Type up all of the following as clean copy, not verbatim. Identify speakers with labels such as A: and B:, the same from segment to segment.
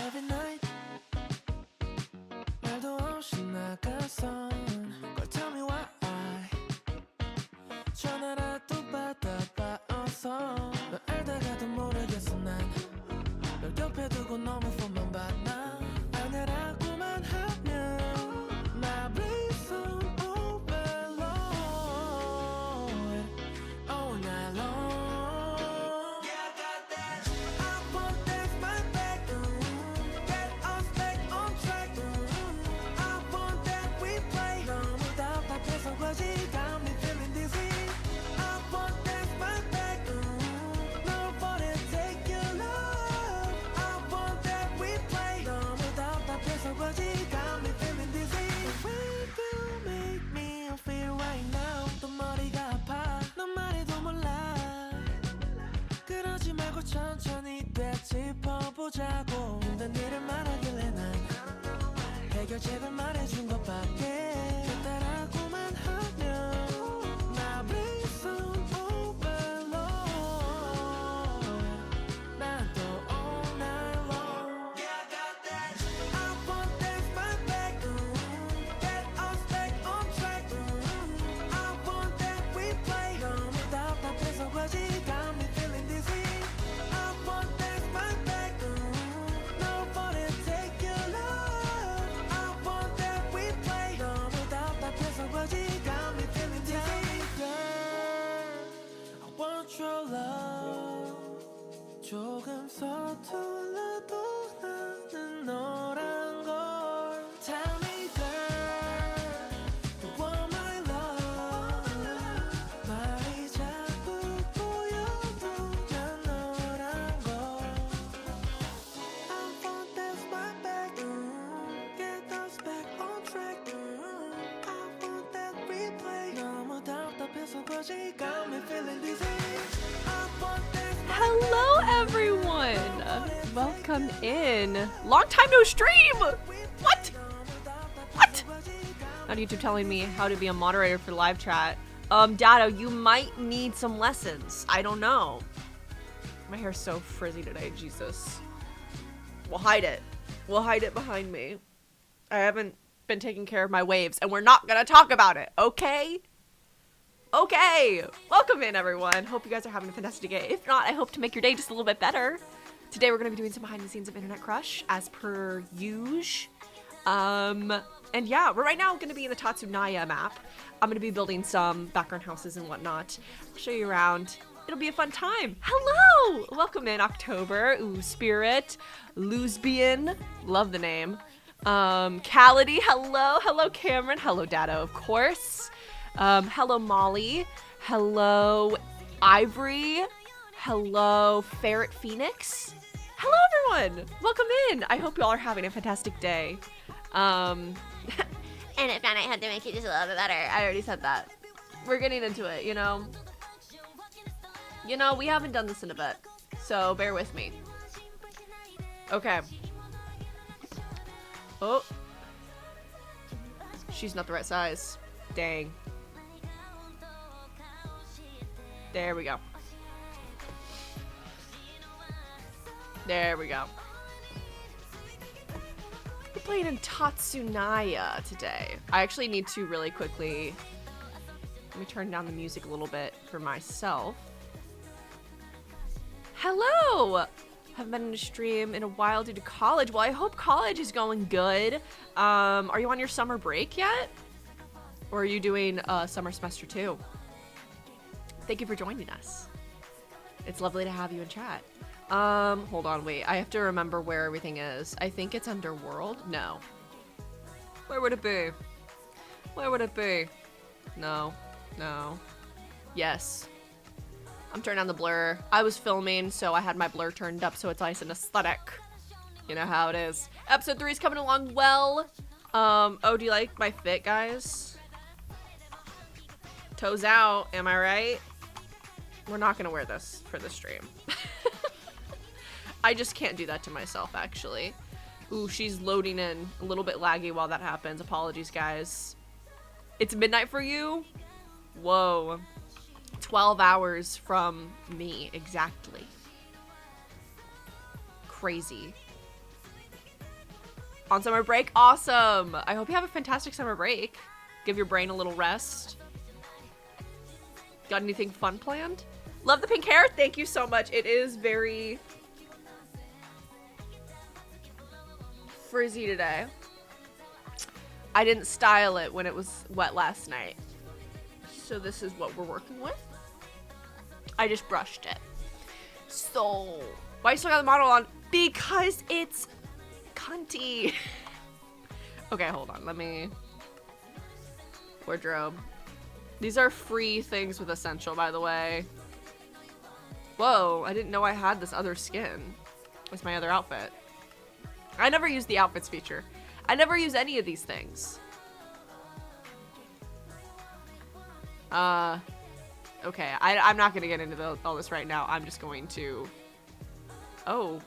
A: every night 말도 없이 나가선 Girl tell me why 전화라도 받아봐 어서 널 알다가도 모르겠어 난널 옆에 두고 너무 폰만 받나 아내라고만 하면 My bliss on overload all night long Yeah, I got that I want that right back Get us back on track I want that replay 너무 답답해서 거지 got me feeling dizzy I want that right back Nobody take your love I want that replay 너무 답답해서 거지 got me feeling dizzy The way you make me feel right now 또 머리가 아파 넌 말해도 몰라 그러지 말고 천천히 되짚어보자고 힘든 일을 말하길래 난 해결책을 말해준 것밖에 그따라고만 하면 My bliss on overload 난 또 all night long Yeah, I got that I want that right back Get us back on track I want that replay 너무 답답해서 거지 got me feeling dizzy I want that right back Nobody take your love I want that replay 너무 답답해서 거지 got me feeling dizzy Girl, I want your love 조금 서툴러도 나는 너란 걸 Tell me girl you want my love 말이 자꾸 보여도 난 너란 걸 I want that right back Get us back on track I want that replay 너무 답답해서 거지 got me feeling dizzy I want that
B: Hello, everyone. Welcome in. Long time no stream. What? Not YouTube telling me how to be a moderator for live chat. Dado, you might need some lessons. I don't know. My hair's so frizzy today. Jesus. We'll hide it. We'll hide it behind me. I haven't been taking care of my waves, and we're not gonna talk about it. Okay? Okay, welcome in everyone. Hope you guys are having a fantastic day. If not, I hope to make your day just a little bit better. Today we're gonna be doing some behind the scenes of Internet Crush as per usual. And yeah, we're right now gonna be in the Tatsunaya map. I'm gonna be building some background houses and whatnot. I'll show you around. It'll be a fun time. Hello, welcome in October. Ooh, Spirit, Lesbian, love the name. Cality, hello, hello Cameron, hello Dado, of course. Hello Molly, hello Ivory, hello Ferret Phoenix, hello everyone, welcome in. I hope you all are having a fantastic day. And if not, I have to make it just a little bit better. I already said that. We're getting into it, you know, we haven't done this in a bit, so bear with me. Okay. Oh, she's not the right size. Dang. There we go. There we go. We're playing in Tatsunaya today. I actually need to really quickly... Let me turn down the music a little bit for myself. Hello! Haven't been in a stream in a while due to college. Well, I hope college is going good. Are you on your summer break yet? Or are you doing summer semester 2? Thank you for joining us. It's lovely to have you in chat. Hold on, wait. I have to remember where everything is. I think it's under world? No. Where would it be? Where would it be? No. No. Yes. I'm turning on the blur. I was filming, so I had my blur turned up so it's nice and aesthetic. You know how it is. Episode 3 is coming along well. Oh, do you like my fit, guys? Toes out, am I right? We're not gonna wear this for the stream. I just can't do that to myself, actually. Ooh, she's loading in. A little bit laggy while that happens. Apologies, guys. It's midnight for you? Whoa. 12 hours from me, exactly. Crazy. On summer break? Awesome! I hope you have a fantastic summer break. Give your brain a little rest. Got anything fun planned? Love the pink hair. Thank you so much. It is very frizzy today. I didn't style it when it was wet last night. So this is what we're working with. I just brushed it. So, why you still got the model on? Because it's cunty. Okay, hold on. Let me... Wardrobe. These are free things with Essential, by the way. Whoa, I didn't know I had this other skin. What's my other outfit? I never use the outfits feature. I never use any of these things. Okay, I'm not gonna get into all this right now. I'm just going to... Oh.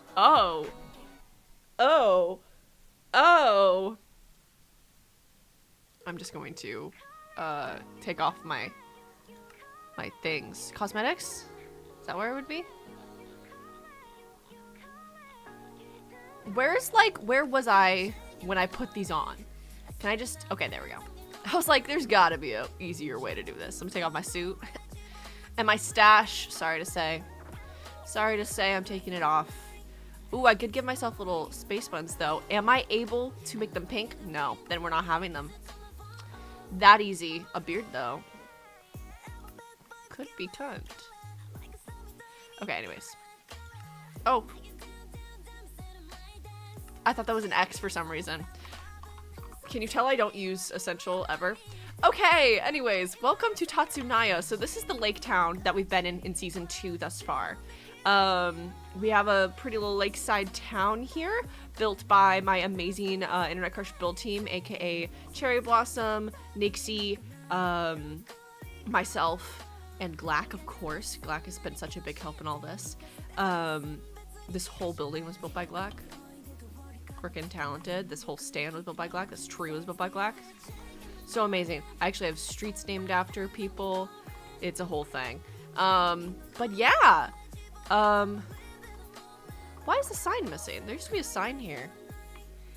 B: I'm just going to, take off my things. Cosmetics? Is that where it would be? Where was I when I put these on? Can I just... Okay, there we go. I was like, there's gotta be a easier way to do this. I'm gonna take off my suit. And my stash, sorry to say. Sorry to say, I'm taking it off. Ooh, I could give myself little space buns, though. Am I able to make them pink? No, then we're not having them. That easy. A beard, though. Could be done. Okay, anyways. Oh. I thought that was an X for some reason. Can you tell I don't use Essential ever? Okay, anyways, welcome to Tatsunaya. So this is the lake town that we've been in season 2 thus far. We have a pretty little lakeside town here, built by my amazing Internet Crush build team, aka Cherry Blossom, Nixie, myself, and Glack, of course. Glack has been such a big help in all this. This whole building was built by Glack. Freaking talented. This whole stand was built by Glack. This tree was built by Glack. So amazing. I actually have streets named after people. It's a whole thing. But yeah. Why is the sign missing? There used to be a sign here.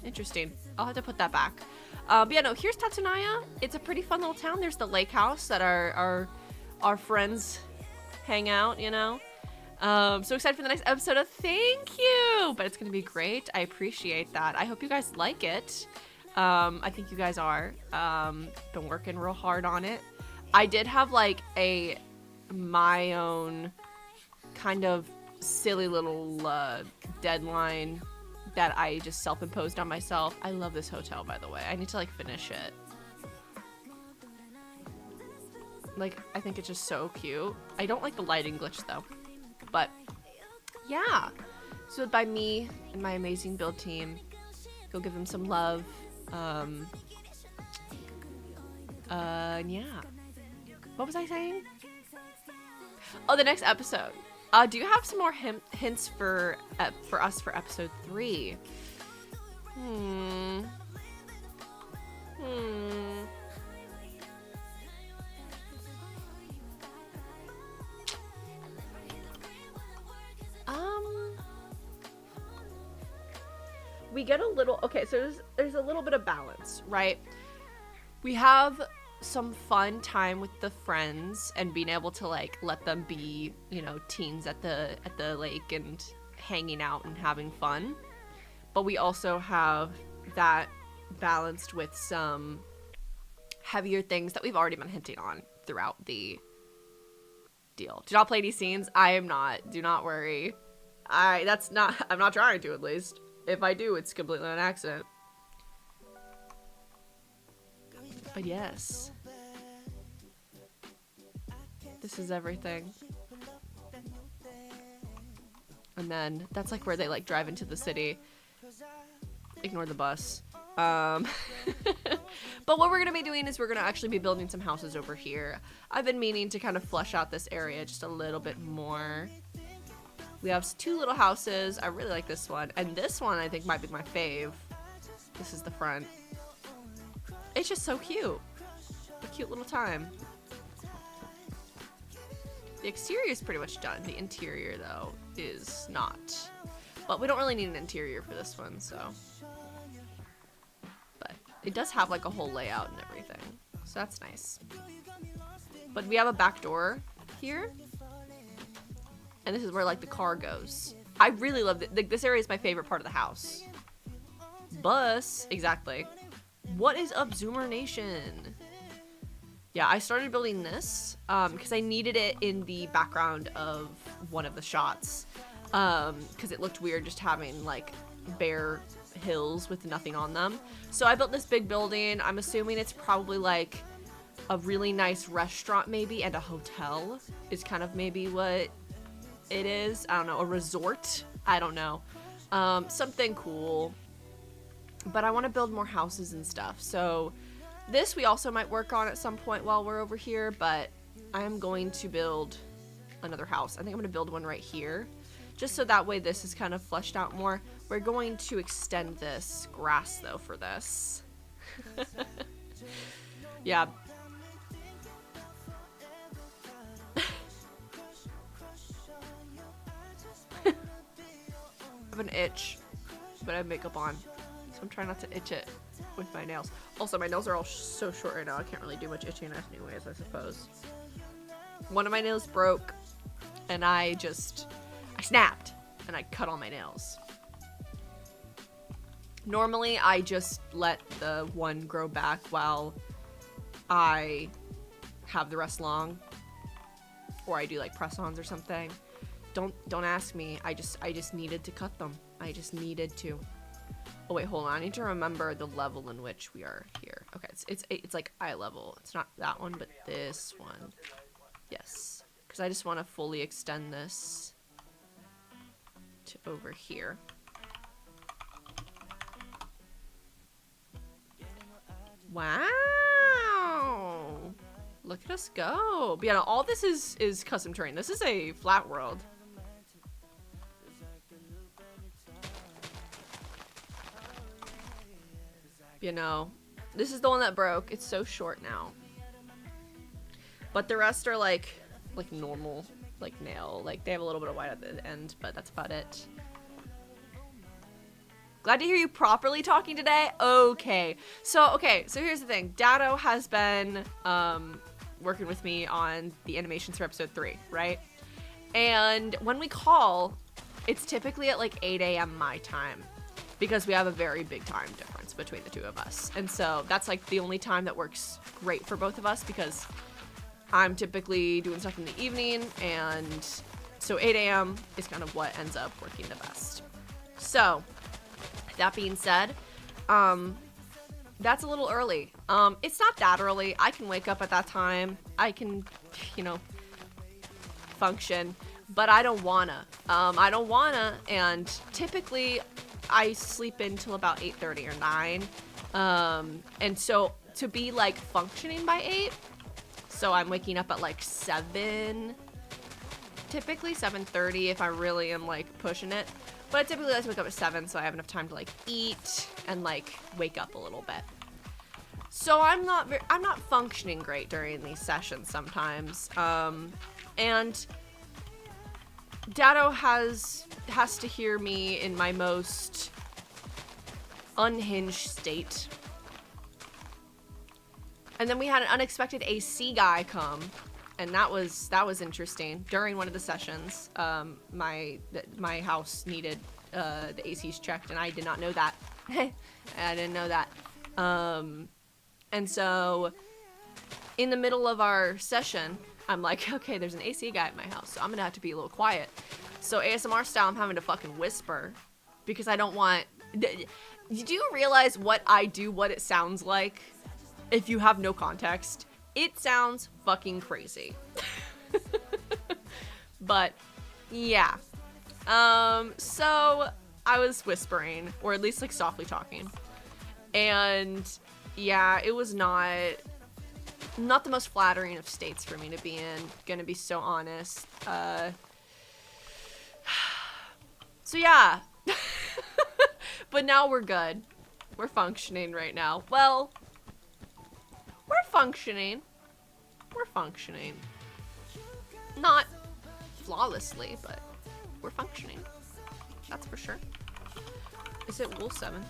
B: Interesting. I'll have to put that back. But yeah, no, here's Tatsunaya. It's a pretty fun little town. There's the lake house that our friends hang out, you know. So excited for the next episode of Thank You! But it's gonna be great. I appreciate that. I hope you guys like it. I think you guys are. Been working real hard on it. I did have like my own kind of silly little deadline that I just self-imposed on myself. I love this hotel, by the way. I need to like finish it. Like, I think it's just so cute. I don't like the lighting glitch though. But yeah, so by me and my amazing build team. Go give them some love. Yeah. What was I saying? Oh, the next episode. Do you have some more hints for us for episode 3? We get a little, okay, so there's a little bit of balance, right? We have some fun time with the friends and being able to like let them be, you know, teens at the lake and hanging out and having fun. But we also have that balanced with some heavier things that we've already been hinting on throughout the deal. Do not play these scenes. I am not. Do not worry. I'm not trying to, at least. If I do, it's completely an accident. But yes. This is everything. And then that's like where they like drive into the city. Ignore the bus. But what we're gonna be doing is we're gonna actually be building some houses over here. I've been meaning to kind of flesh out this area just a little bit more. We have 2 little houses. I really like this one. And this one I think might be my fave. This is the front. It's just so cute. A cute little time. The exterior is pretty much done. The interior, though, is not. But we don't really need an interior for this one, so. it does have like a whole layout and everything. So that's nice. But we have a back door here. And this is where like the car goes. I really love it. This area is my favorite part of the house. Bus, exactly. What is up, Zoomer Nation? Yeah, I started building this because I needed it in the background of one of the shots because it looked weird just having like bare hills with nothing on them. So I built this big building. I'm assuming it's probably like a really nice restaurant maybe and a hotel is kind of maybe what it is. I don't know, a resort. I don't know. Something cool. But I want to build more houses and stuff. So this we also might work on at some point while we're over here, but I am going to build another house. I think I'm going to build one right here, just so that way this is kind of fleshed out more. We're going to extend this grass though for this. Yeah. I have an itch, but I have makeup on. I'm trying not to itch it with my nails. Also, my nails are all so short right now. I can't really do much itching anyways, I suppose. One of my nails broke, and I snapped, and I cut all my nails. Normally, I just let the one grow back while I have the rest long, or I do like press-ons or something. Don't ask me. I just needed to cut them. I just needed to. Oh wait, hold on. I need to remember the level in which we are here. Okay, it's like eye level. It's not that one, but this one. Yes, because I just want to fully extend this to over here. Wow! Look at us go. But yeah, no, all this is custom terrain. This is a flat world. You know, this is the one that broke. It's so short now. But the rest are like normal, like nail. Like they have a little bit of white at the end, but that's about it. Glad to hear you properly talking today. Okay, so here's the thing. Dado has been working with me on the animations for episode 3, right? And when we call, it's typically at like 8 a.m. my time, because we have a very big time difference between the two of us. And so that's like the only time that works great for both of us, because I'm typically doing stuff in the evening, and so 8 a.m. is kind of what ends up working the best. So that being said, that's a little early. It's not that early. I can wake up at that time. I can, you know, function, but I don't wanna. And typically I sleep until about 8:30 or 9. And so to be like functioning by 8, so I'm waking up at like 7, typically 7:30 if I really am like pushing it. But I typically like to wake up at 7, so I have enough time to like eat and like wake up a little bit. So I'm not functioning great during these sessions sometimes. And Dado has to hear me in my most unhinged state. And then we had an unexpected AC guy come, and that was interesting. During one of the sessions, my house needed the ACs checked, and I did not know that. I didn't know that. And so in the middle of our session, I'm like, okay, there's an AC guy at my house, so I'm gonna have to be a little quiet. So ASMR style, I'm having to fucking whisper because I don't want. Do you realize what I do, what it sounds like? If you have no context, it sounds fucking crazy. But yeah. So I was whispering, or at least like softly talking. And yeah, it was not the most flattering of states for me to be in, gonna be so honest. So yeah. But now we're good. We're functioning right now. Well, we're functioning. We're functioning. Not flawlessly, but we're functioning. That's for sure. Is it wool 7?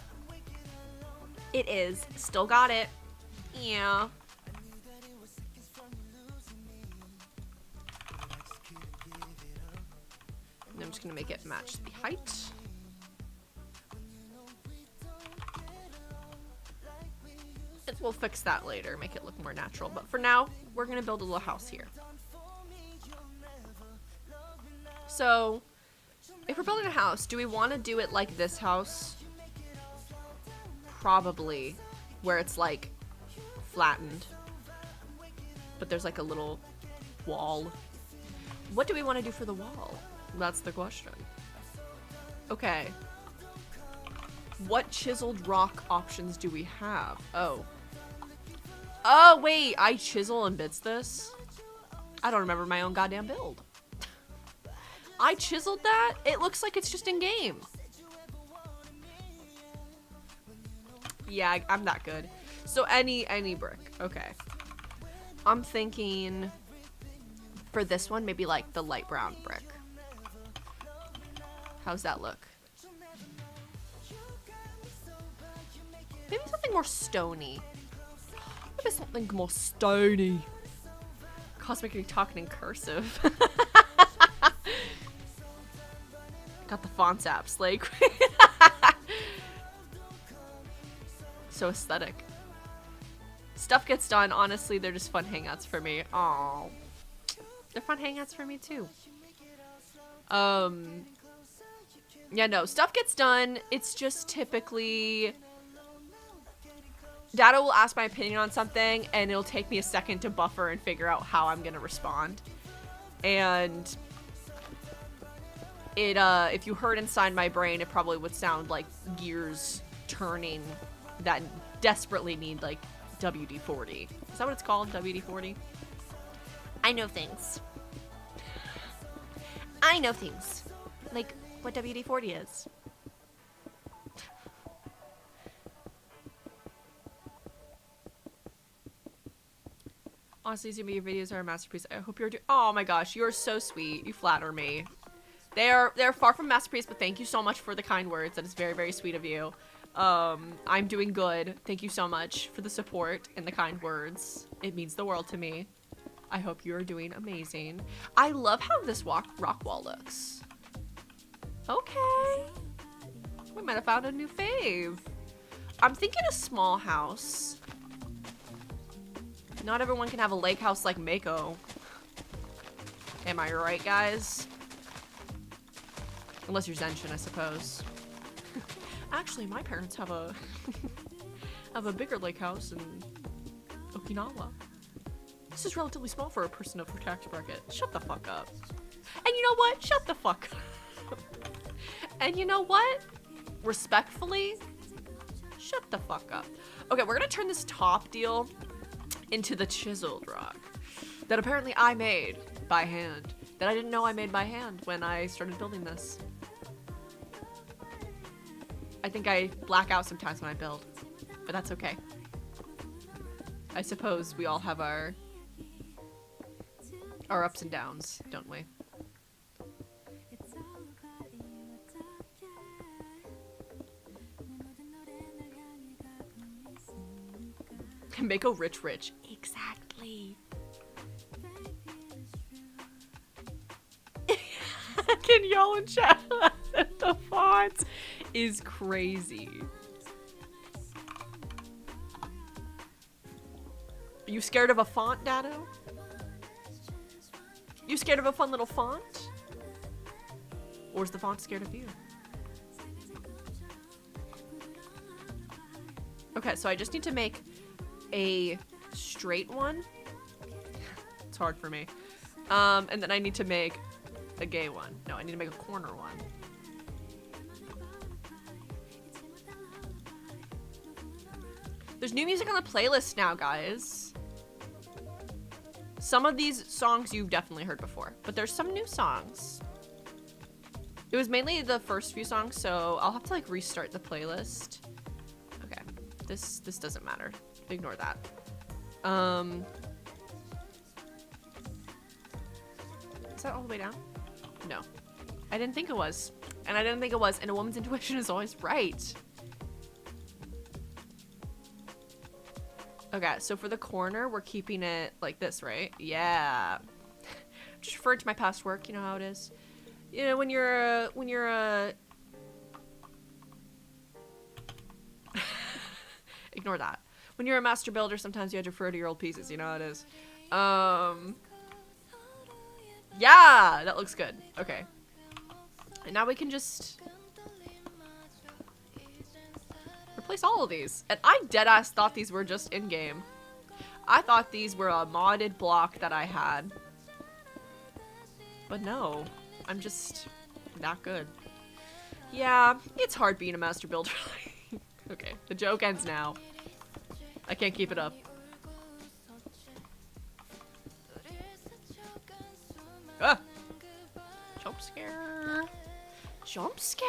B: It is. Still got it. Yeah. And I'm just gonna make it match the height. We'll fix that later, make it look more natural. But for now, we're gonna build a little house here. So, if we're building a house, do we want to do it like this house? Probably, where it's like flattened, but there's like a little wall. What do we want to do for the wall? That's the question. Okay. What chiseled rock options do we have? Oh. Oh, wait, I chisel and bits this? I don't remember my own goddamn build. I chiseled that? It looks like it's just in game. Yeah, I'm that good. So any brick. Okay. I'm thinking for this one, maybe like the light brown brick. How's that look? Maybe something more stony. Maybe something more stony. Cosmic talking in cursive. Got the fonts apps, like. So aesthetic. Stuff gets done. Honestly, they're just fun hangouts for me. Aww. They're fun hangouts for me too. Yeah, no, stuff gets done. It's just typically Dada will ask my opinion on something and it'll take me a second to buffer and figure out how I'm gonna respond. And it if you heard inside my brain, it probably would sound like gears turning that desperately need like WD-40. Is that what it's called? WD-40? I know things. I know things. Like what WD-40 is. Honestly, Zumi, your videos are a masterpiece. I hope you're doing. Oh my gosh, you're so sweet. You flatter me. They're far from masterpiece, but thank you so much for the kind words. That is very, very sweet of you. I'm doing good. Thank you so much for the support and the kind words. It means the world to me. I hope you're doing amazing. I love how this rock wall looks. Okay. We might have found a new fave. I'm thinking a small house. Not everyone can have a lake house like Mako. Am I right, guys? Unless you're Zenshin, I suppose. Actually, my parents have a have a bigger lake house in Okinawa. This is relatively small for a person of her tax bracket. Shut the fuck up. And you know what? Shut the fuck up. And you know what? Respectfully, shut the fuck up. Okay, we're gonna turn this top deal into the chiseled rock that apparently I made by hand. That I didn't know I made by hand when I started building this. I think I black out sometimes when I build, but that's okay. I suppose we all have our ups and downs, don't we? Mako rich. Exactly. Can y'all in chat? The font is crazy. Are you scared of a font, Dado? You scared of a fun little font? Or is the font scared of you? Okay, so I just need to make a straight one. It's hard for me. And then I need to make a gay one. No, I need to make a corner one. There's new music on the playlist now, guys. Some of these songs you've definitely heard before, but there's some new songs. It was mainly the first few songs, so I'll have to like restart the playlist. Okay, this doesn't matter. Ignore that. Is that all the way down? No. I didn't think it was. And I didn't think it was, and a woman's intuition is always right. Okay, so for the corner, we're keeping it like this, right? Yeah. Just referring to my past work, you know how it is. You know, when you're a ignore that. When you're a master builder, sometimes you have to refer to your old pieces, you know how it is. Yeah, that looks good. Okay. And now we can just replace all of these. And I deadass thought these were just in-game. I thought these were a modded block that I had. But no, I'm just that good. Yeah, it's hard being a master builder. Okay, the joke ends now. I can't keep it up. Ah! Jump scare. Jump scare.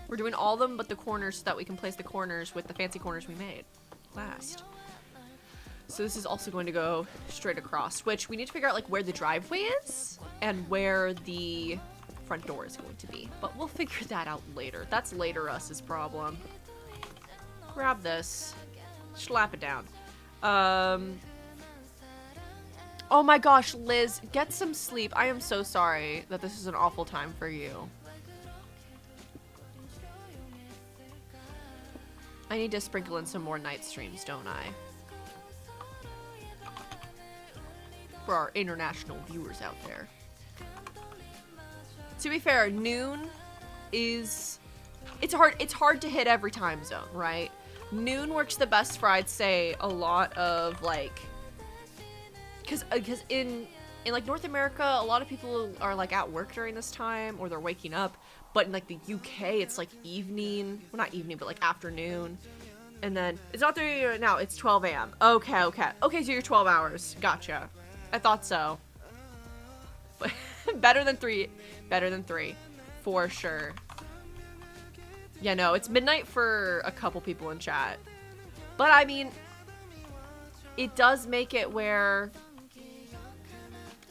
B: We're doing all of them but the corners so that we can place the corners with the fancy corners we made last. So this is also going to go straight across, which we need to figure out like where the driveway is and where the front door is going to be. But we'll figure that out later. That's later us's problem. Grab this. Slap it down. Oh my gosh, Liz, get some sleep. I am so sorry that this is an awful time for you. I need to sprinkle in some more night streams, don't I? For our international viewers out there. To be fair, noon is... It's hard to hit every time zone, right? Noon works the best for, I'd say, a lot of, like... Because in like North America, a lot of people are like at work during this time or they're waking up. But in like the UK, it's like evening. Well, not evening, but like afternoon. And then it's not 3 a.m. now. It's 12 a.m. Okay, okay. Okay, so you're 12 hours. Gotcha. I thought so. But better than 3. Better than 3. For sure. Yeah, no, it's midnight for a couple people in chat. But I mean, it does make it where...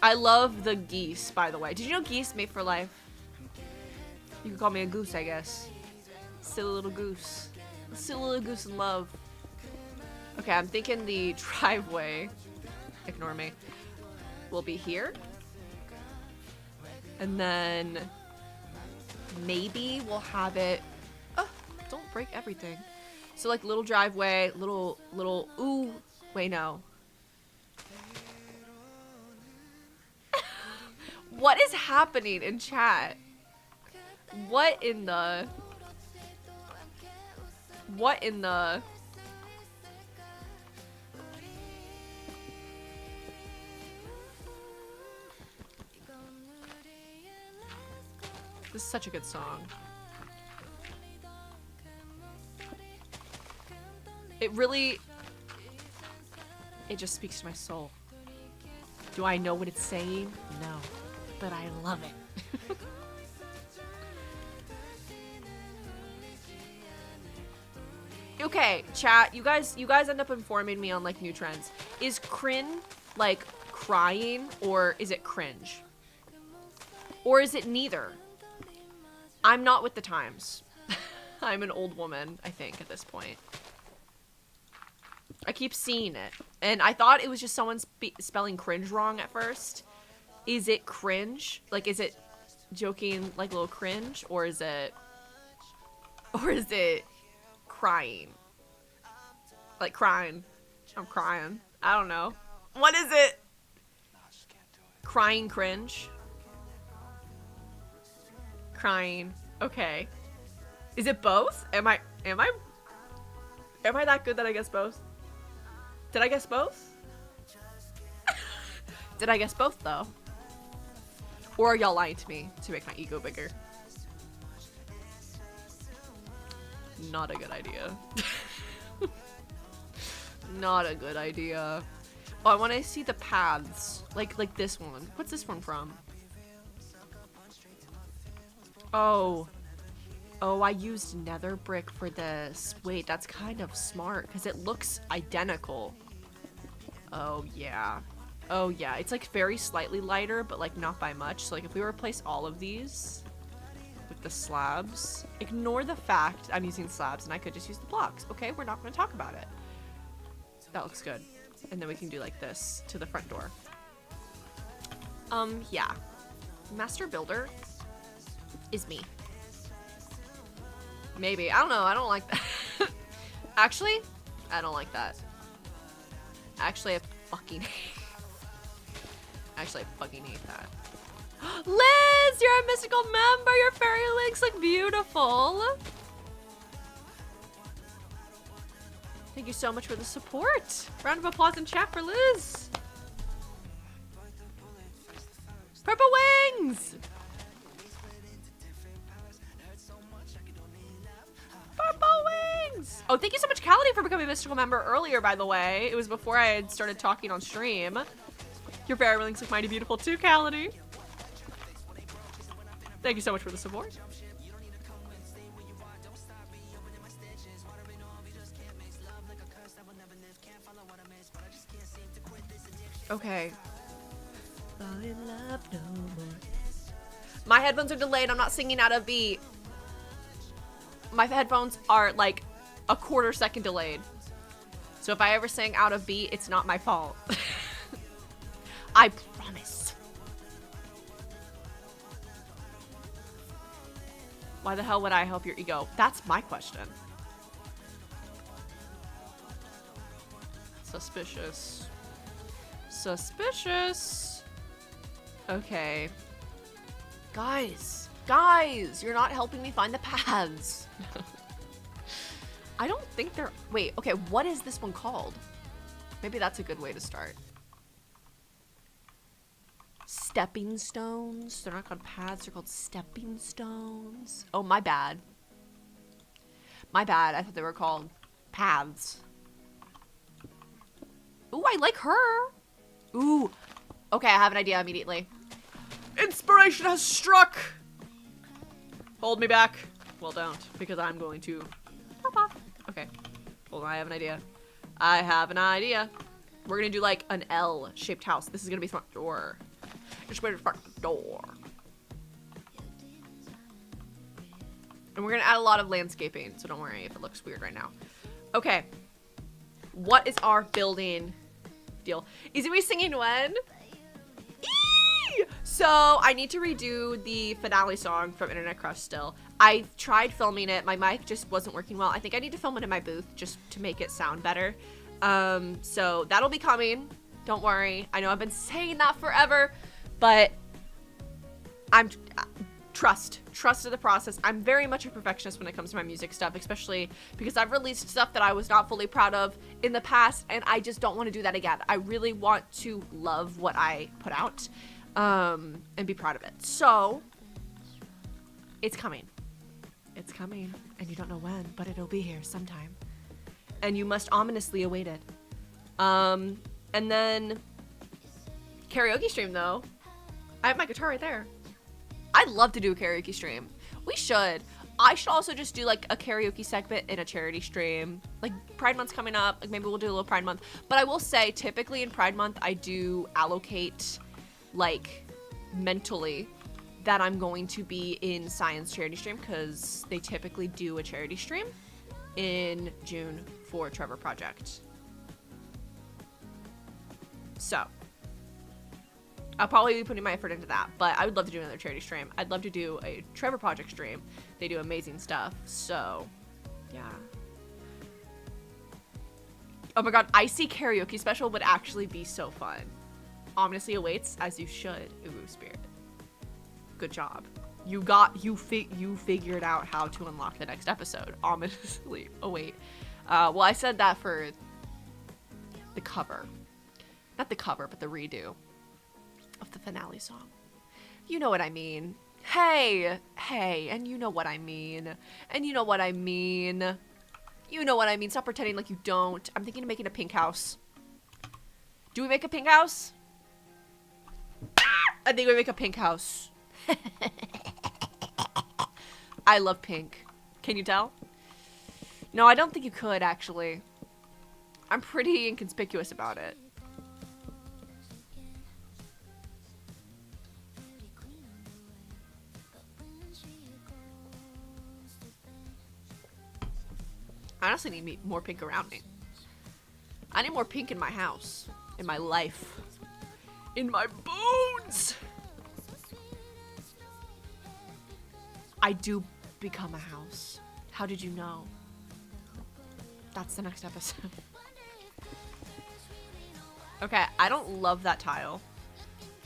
B: I love the geese, by the way. Did you know geese mate for life? You could call me a goose, I guess. Silly little goose. Silly little goose in love. Okay, I'm thinking the driveway, ignore me, will be here. And then maybe we'll have it... Oh, don't break everything. So like little driveway, little, ooh, wait, no. What is happening in chat? What in the... What in the... This is such a good song. It really... It just speaks to my soul. Do I know what it's saying? No. But I love it. Okay, chat, you guys end up informing me on like new trends. Is crin like crying or is it cringe? Or is it neither? I'm not with the times. I'm an old woman, I think, at this point. I keep seeing it. And I thought it was just someone spelling cringe wrong at first. Is it cringe? Like, is it joking like a little cringe? Or is it crying? Like crying. I'm crying. I don't know. What is it? Crying cringe? Crying. Okay. Is it both? Am I that good that I guess both? Did I guess both? Did I guess both though? Or are y'all lying to me to make my ego bigger? Not a good idea. Not a good idea. Oh, I want to see the paths. Like this one. What's this one from? Oh. Oh, I used nether brick for this. Wait, that's kind of smart because it looks identical. Oh, yeah. Oh, yeah. It's like very slightly lighter, but like not by much. So like if we replace all of these with the slabs, ignore the fact I'm using slabs and I could just use the blocks. Okay, we're not going to talk about it. That looks good. And then we can do like this to the front door. Yeah. Master builder is me. Maybe. I don't know. I don't like that. Actually, I don't like that. Actually, I fucking hate that. Liz, you're a mystical member. Your fairy links look beautiful. Thank you so much for the support. Round of applause in chat for Liz. Purple wings. Purple wings. Oh, thank you so much, Cality, for becoming a mystical member earlier, by the way. It was before I had started talking on stream. Your fairy links look mighty beautiful too, Cality. Thank you so much for the support. Okay. Fall in love no more. My headphones are delayed. I'm not singing out of beat. My headphones are like a quarter second delayed. So if I ever sing out of beat, it's not my fault. I promise. Why the hell would I help your ego? That's my question. Suspicious. Suspicious. Okay. Guys, you're not helping me find the paths. I don't think they're... Wait, okay, what is this one called? Maybe that's a good way to start. Stepping stones. They're not called paths, they're called stepping stones. Oh, my bad. My bad, I thought they were called paths. Ooh, I like her. Ooh. Okay, I have an idea immediately. Inspiration has struck! Hold me back. Well, don't, because I'm going to pop off. Okay. Hold on, I have an idea. I have an idea. We're gonna do like an L-shaped house. This is gonna be the front door. Just wait for the front door. And we're gonna add a lot of landscaping, so don't worry if it looks weird right now. Okay. What is our building deal? Is it me singing when? Eee! So I need to redo the finale song from Internet Crush still. I tried filming it. My mic just wasn't working well. I think I need to film it in my booth just to make it sound better. So that'll be coming. Don't worry. I know I've been saying that forever, but I'm trust to the process. I'm very much a perfectionist when it comes to my music stuff, especially because I've released stuff that I was not fully proud of in the past, and I just don't want to do that again. I really want to love what I put out, and be proud of it. So it's coming. It's coming, and you don't know when, but it'll be here sometime. And you must ominously await it. And then karaoke stream though. I have my guitar right there. I'd love to do a karaoke stream. We should. I should also just do like a karaoke segment in a charity stream. Like Pride Month's coming up. Like maybe we'll do a little Pride Month. But I will say typically in Pride Month, I do allocate like mentally that I'm going to be in Science charity stream because they typically do a charity stream in June for Trevor Project. So I'll probably be putting my effort into that, but I would love to do another charity stream. I'd love to do a Trevor Project stream. They do amazing stuff, so yeah. Oh my god, Icy karaoke special would actually be so fun. Ominously awaits, as you should, Uwu Spirit. Good job. You figured out how to unlock the next episode. Ominously await. Well, I said that for the cover. Not the cover, but the redo of the finale song. You know what I mean. Hey, and you know what I mean. And you know what I mean. You know what I mean. Stop pretending like you don't. I'm thinking of making a pink house. Do we make a pink house? I think we make a pink house. I love pink. Can you tell? No, I don't think you could, actually. I'm pretty inconspicuous about it. I honestly need more pink around me. I need more pink in my house. In my life. In my bones! I do become a house. How did you know? That's the next episode. Okay, I don't love that tile.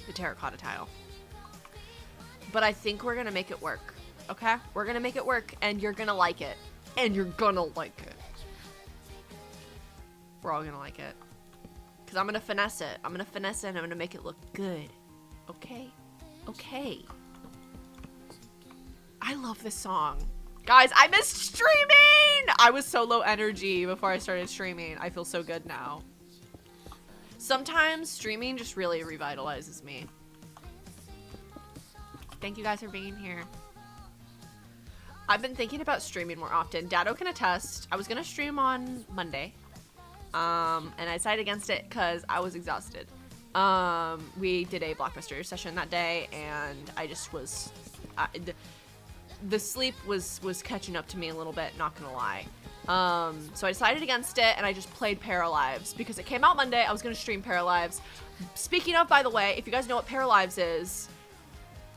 B: The terracotta tile. But I think we're gonna make it work. Okay? We're gonna make it work, and you're gonna like it. And you're gonna like it. We're all gonna like it. Because I'm gonna finesse it. I'm gonna finesse it, and I'm gonna make it look good. Okay? Okay. I love this song. Guys, I missed streaming! I was so low energy before I started streaming. I feel so good now. Sometimes streaming just really revitalizes me. Thank you guys for being here. I've been thinking about streaming more often. Dado can attest. I was gonna stream on Monday. And I decided against it because I was exhausted. We did a Blockbuster session that day, and I just was... the sleep was catching up to me a little bit, not gonna lie. So I decided against it, and I just played Paralives because it came out Monday. I was gonna stream Paralives. Speaking of, by the way, if you guys know what Paralives is,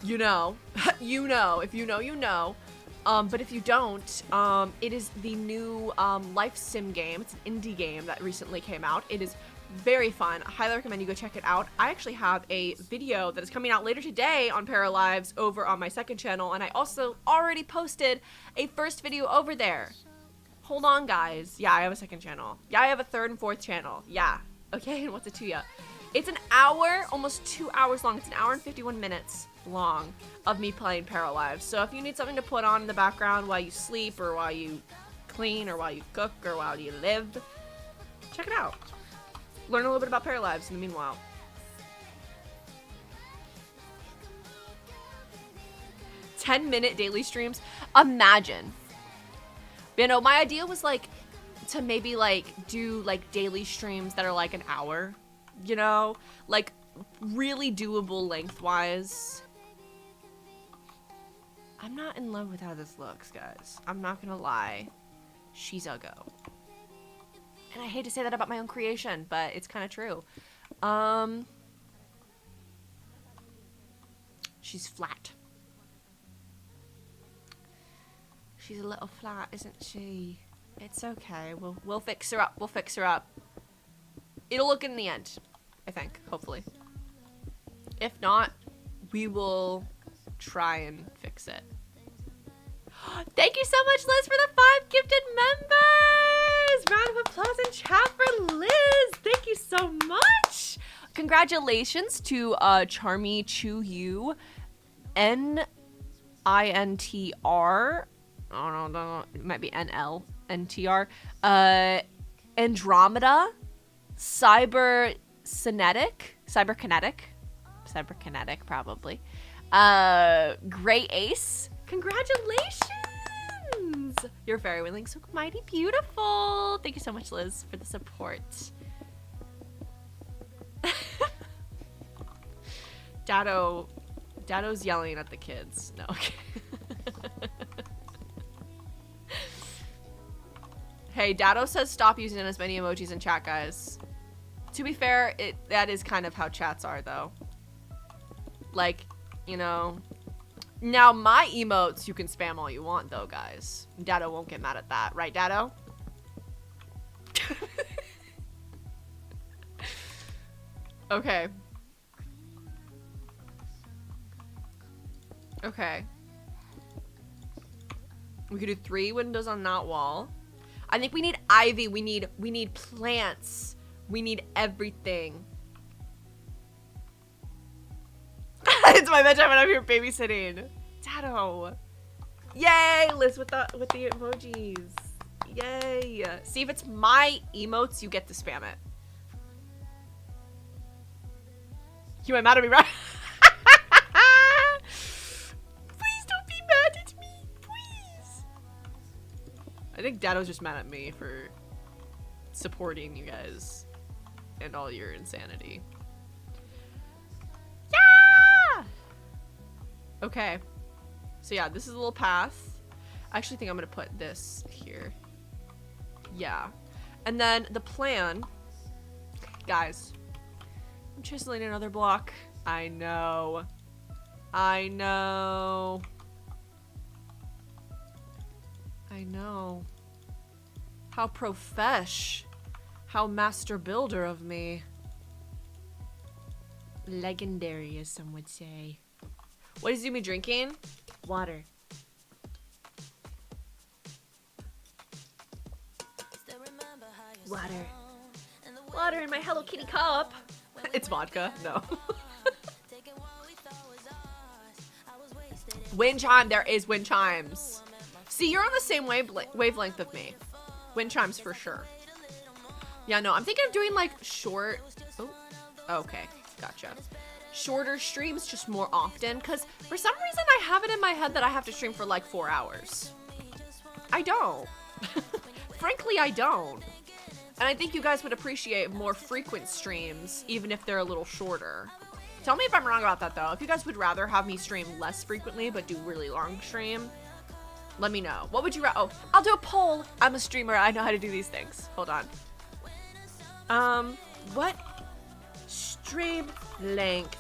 B: you know. You know. If you know, you know. But if you don't, it is the new life sim game. It's an indie game that recently came out. It is very fun. I highly recommend you go check it out. I actually have a video that is coming out later today on Paralives over on my second channel, and I also already posted a first video over there. Hold on, guys. Yeah, I have a second channel. Yeah, I have a third and fourth channel. Yeah. Okay, and what's it to ya? It's an hour, almost 2 hours long. It's an hour and 51 minutes long of me playing Paralives. So if you need something to put on in the background while you sleep, or while you clean, or while you cook, or while you live, check it out. Learn a little bit about Paralives in the meanwhile. "10-minute daily streams." Imagine. You know, my idea was like to maybe like do like daily streams that are like an hour, you know, like really doable lengthwise. I'm not in love with how this looks, guys. I'm not gonna lie. She's a go. And I hate to say that about my own creation, but it's kind of true. She's flat. She's a little flat, isn't she? It's okay. We'll fix her up. We'll fix her up. It'll look in the end, I think, hopefully. If not, we will try and fix it. Thank you so much, Liz, for the 5 gifted members! Round of applause in chat for Liz! Thank you so much! Congratulations to Charmy Chu Yu, N-I-N-T-R. I don't know, it might be N-L-N-T-R. Andromeda, Cyberkinetic, probably. Gray Ace, congratulations! You're very willing, so mighty beautiful. Thank you so much, Liz, for the support. Dado's yelling at the kids. No, okay. Hey, Dado says stop using as many emojis in chat, guys. To be fair, that is kind of how chats are, though. Like, you know. Now, my emotes, you can spam all you want, though, guys. Dado won't get mad at that. Right, Dado? Okay. Okay. We could do 3 windows on that wall. I think we need ivy. We need plants. We need everything. It's my bedtime and I'm here babysitting. Dado. Yay, Liz with the emojis. Yay. See, if it's my emotes, you get to spam it. You might mad at me, right? Please don't be mad at me. Please. I think Dado's just mad at me for supporting you guys and all your insanity. Yeah! Okay. So yeah, this is a little path. I actually think I'm gonna put this here. Yeah. And then the plan Guys, I'm chiseling another block. I know. I know. I know. How profesh. How master builder of me. Legendary, as some would say. What is Izumi drinking? Water. Water. Water in my Hello Kitty cup. It's vodka. No. Wind chime. There is wind chimes. See, you're on the same wavelength of me. Wind chimes for sure. Yeah, no, I'm thinking of doing like short. Oh, okay. Gotcha. Shorter streams just more often, because for some reason I have it in my head that I have to stream for like 4 hours. I don't. Frankly, I don't. And I think you guys would appreciate more frequent streams, even if they're a little shorter. Tell me if I'm wrong about that, though. If you guys would rather have me stream less frequently, but do really long stream, let me know. What would you rather? Oh, I'll do a poll. I'm a streamer. I know how to do these things. Hold on. What stream length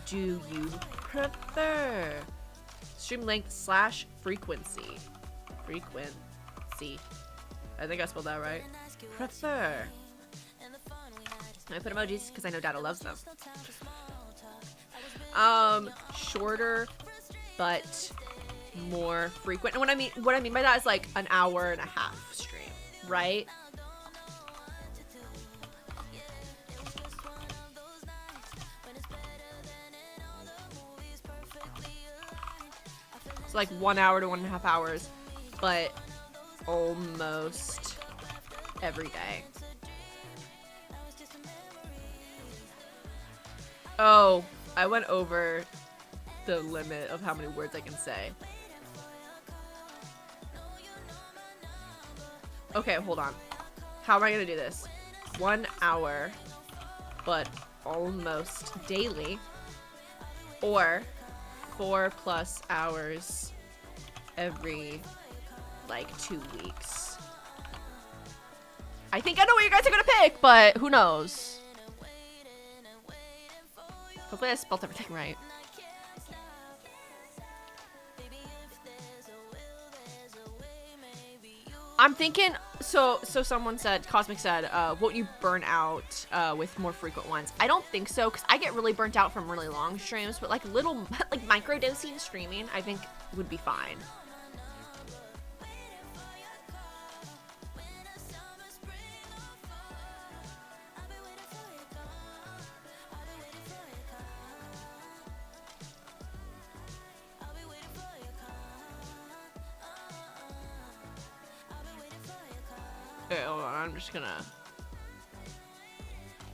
B: do you prefer? Stream length / frequency. Frequency. I think I spelled that right. Prefer. I put emojis because I know Dada loves them. Shorter, but more frequent. And what I mean by that is like an hour and a half stream, right? It's like 1 hour to 1.5 hours, but almost every day. Oh, I went over the limit of how many words I can say. Okay, hold on. How am I gonna do this? 1 hour, but almost daily, or 4+ hours every like 2 weeks. I think I know what you guys are gonna pick, but who knows? Hopefully I spelled everything right. I'm thinking, so someone said, Cosmic said, won't you burn out with more frequent ones? I don't think so, because I get really burnt out from really long streams, but like little, like microdosing streaming, I think would be fine. Okay, hold on, I'm just gonna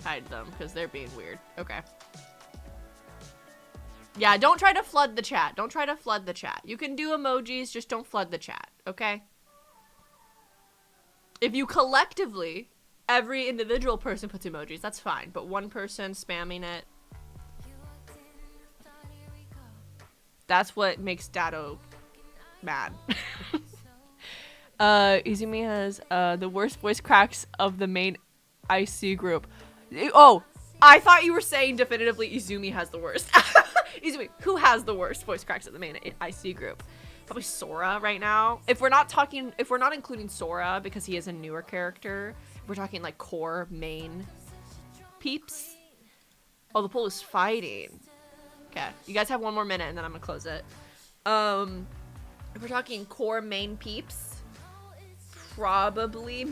B: hide them because they're being weird. Okay. Yeah, don't try to flood the chat. Don't try to flood the chat. You can do emojis, just don't flood the chat, okay? If you collectively, every individual person puts emojis, that's fine. But one person spamming it, that's what makes Dado mad. Izumi has the worst voice cracks of the main IC group. Oh, I thought you were saying definitively Izumi has the worst. Izumi, who has the worst voice cracks of the main IC group? Probably Sora right now. If we're not including Sora because he is a newer character, if we're talking like core main peeps. Oh, the poll is fighting. Okay, you guys have 1 more minute and then I'm gonna close it. If we're talking core main peeps, probably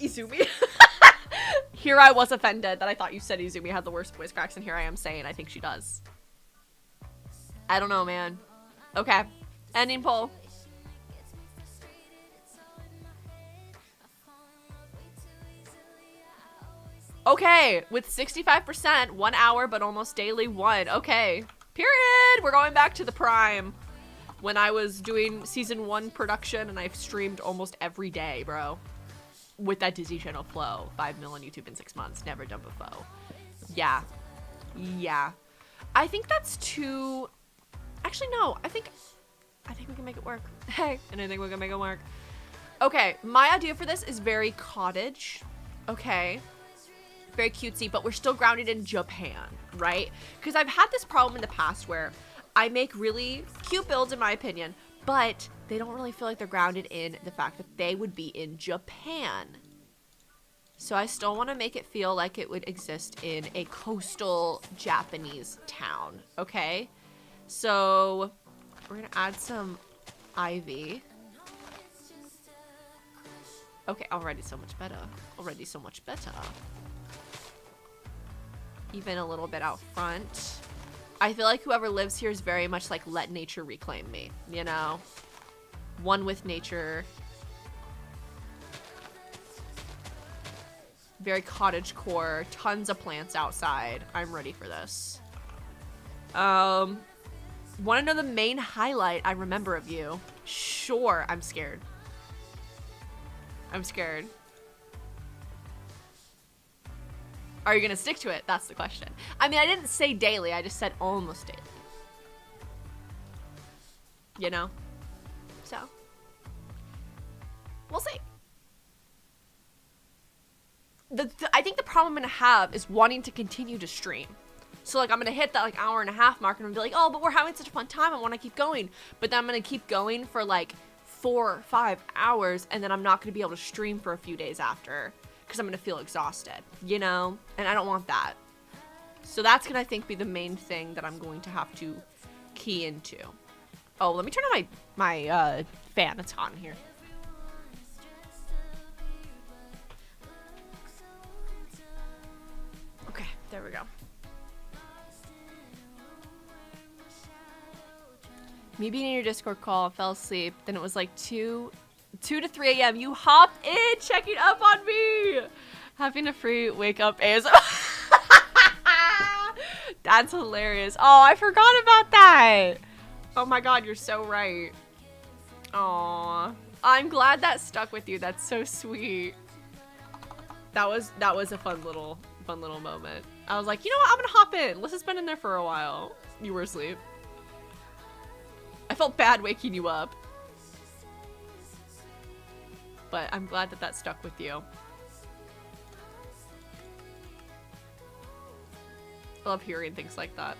B: Izumi. Here I was offended that I thought you said Izumi had the worst voice cracks, and here I am saying I think she does. I don't know, man. Okay, ending poll. Okay, with 65%, 1 hour, but almost daily 1. Okay, period. We're going back to the prime when I was doing season 1 production and I've streamed almost every day, bro. With that Disney Channel flow. 5 mil on YouTube in 6 months. Never done before. Yeah. Yeah. I think that's too... Actually, no. I think we can make it work. Hey, and I think we can make it work. Okay, my idea for this is very cottage. Okay. Very cutesy, but we're still grounded in Japan, right? Because I've had this problem in the past where I make really cute builds, in my opinion, but they don't really feel like they're grounded in the fact that they would be in Japan. So I still want to make it feel like it would exist in a coastal Japanese town, okay? So we're going to add some ivy. Okay, already so much better. Already so much better. Even a little bit out front. I feel like whoever lives here is very much like, let nature reclaim me, you know? One with nature. Very cottage core. Tons of plants outside. I'm ready for this. Want to know the main highlight I remember of you? Sure, I'm scared. I'm scared. Are you gonna stick to it? That's the question. I mean, I didn't say daily. I just said almost daily. You know? So. We'll see. I think the problem I'm gonna have is wanting to continue to stream. So, like, I'm gonna hit that, like, hour and a half mark and I'm gonna be like, oh, but we're having such a fun time. I want to keep going. But then I'm gonna keep going for, like, 4 or 5 hours and then I'm not gonna be able to stream for a few days after. Because I'm going to feel exhausted, you know? And I don't want that. So that's going to, I think, be the main thing that I'm going to have to key into. Oh, let me turn on my fan. It's hot in here. Okay, there we go. Me being in your Discord call, fell asleep. Then it was like 2 to 3 a.m. You hopped in, checking up on me. Having a free wake up ASMR. That's hilarious. Oh, I forgot about that. Oh my god, you're so right. Aw. I'm glad that stuck with you. That's so sweet. That was a fun little moment. I was like, you know what? I'm gonna hop in. Let's just been in there for a while. You were asleep. I felt bad waking you up. But I'm glad that that stuck with you. I love hearing things like that.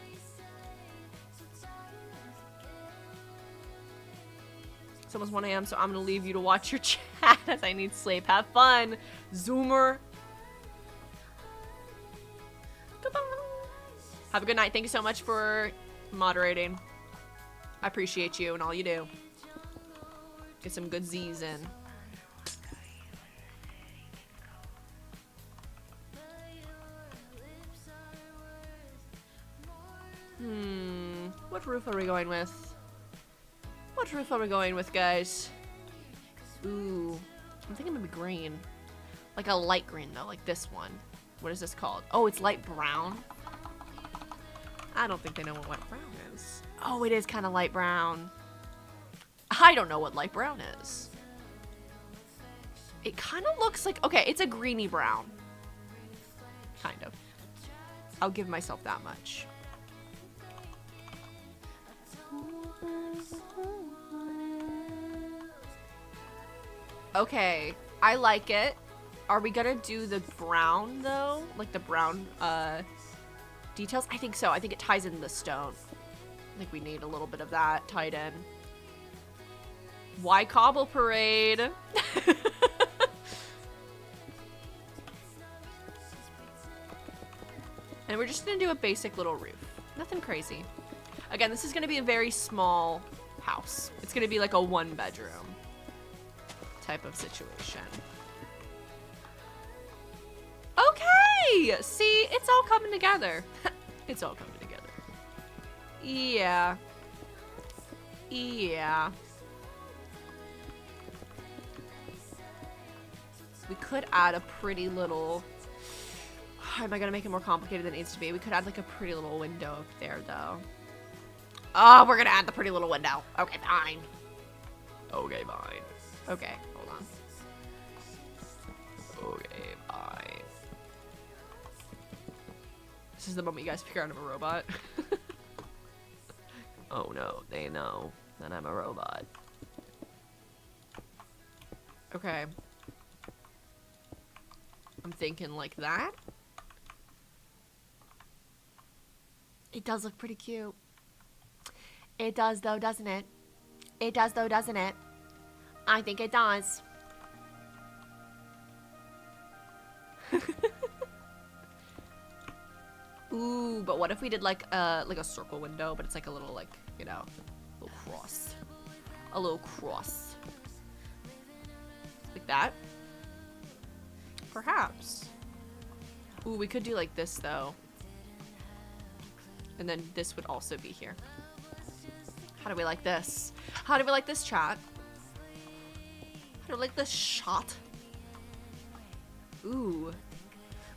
B: It's almost 1 a.m., so I'm gonna leave you to watch your chat as I need sleep. Have fun, Zoomer. Goodbye. Have a good night. Thank you so much for moderating. I appreciate you and all you do. Get some good Z's in. What roof are we going with? What roof are we going with, guys? Ooh, I'm thinking maybe green. Like a light green, though, like this one. What is this called? Oh, it's light brown. I don't think they know what light brown is. Oh, it is kind of light brown. I don't know what light brown is. It kind of looks like, okay, it's a greeny brown. Kind of. I'll give myself that much. Okay, I like it. Are we gonna do the brown though? Like the brown details? I think so. I think it ties in the stone. I think we need a little bit of that tied in. Why cobble parade? And we're just gonna do a basic little roof. Nothing crazy. Again, this is gonna be a very small house. It's gonna be like a 1-bedroom type of situation. Okay! See, it's all coming together. It's all coming together. Yeah. Yeah. We could add a pretty little... Am I gonna make it more complicated than it needs to be? We could add like a pretty little window up there, though. Oh, we're gonna add the pretty little window. Okay, fine. Okay, fine. Okay, hold on. Okay, fine. This is the moment you guys figure out I'm a robot. Oh no, they know that I'm a robot. Okay. I'm thinking like that. It does look pretty cute. It does though, doesn't it? It does though, doesn't it? I think it does. Ooh, but what if we did like a circle window, but it's like a little like, you know, a little cross. A little cross. Like that? Perhaps. Ooh, we could do like this though. And then this would also be here. How do we like this? How do we like this, chat? How do we like this shot? Ooh.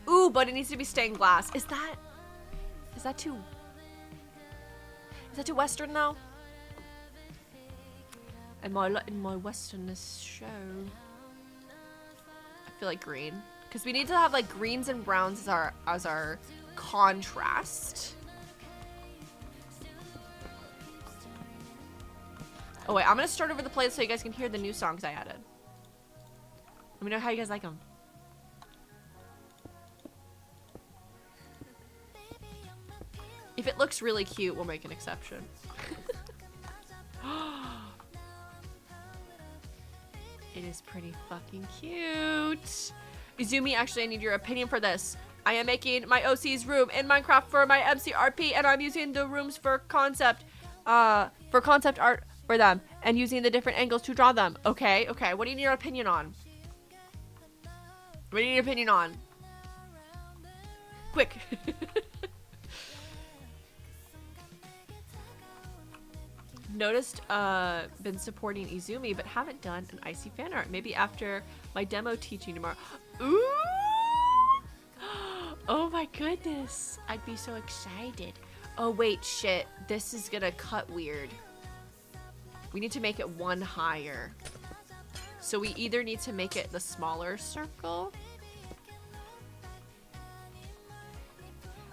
B: Ooh, but it needs to be stained glass. Is that too... Is that too Western though? In my Westernness show. I feel like green. Because we need to have like greens and browns as our contrast. Oh wait, I'm gonna start over the playlist so you guys can hear the new songs I added. Let me know how you guys like them. If it looks really cute, we'll make an exception. It is pretty fucking cute. Izumi, actually, I need your opinion for this. I am making my OC's room in Minecraft for my MCRP, and I'm using the rooms for concept art for them, and using the different angles to draw them. Okay, okay. What do you need your opinion on? What do you need your opinion on? Quick. Noticed been supporting Izumi, but haven't done an icy fan art. Maybe after my demo teaching tomorrow. Ooh! Oh my goodness. I'd be so excited. Oh wait, shit. This is gonna cut weird. We need to make it one higher. So we either need to make it the smaller circle.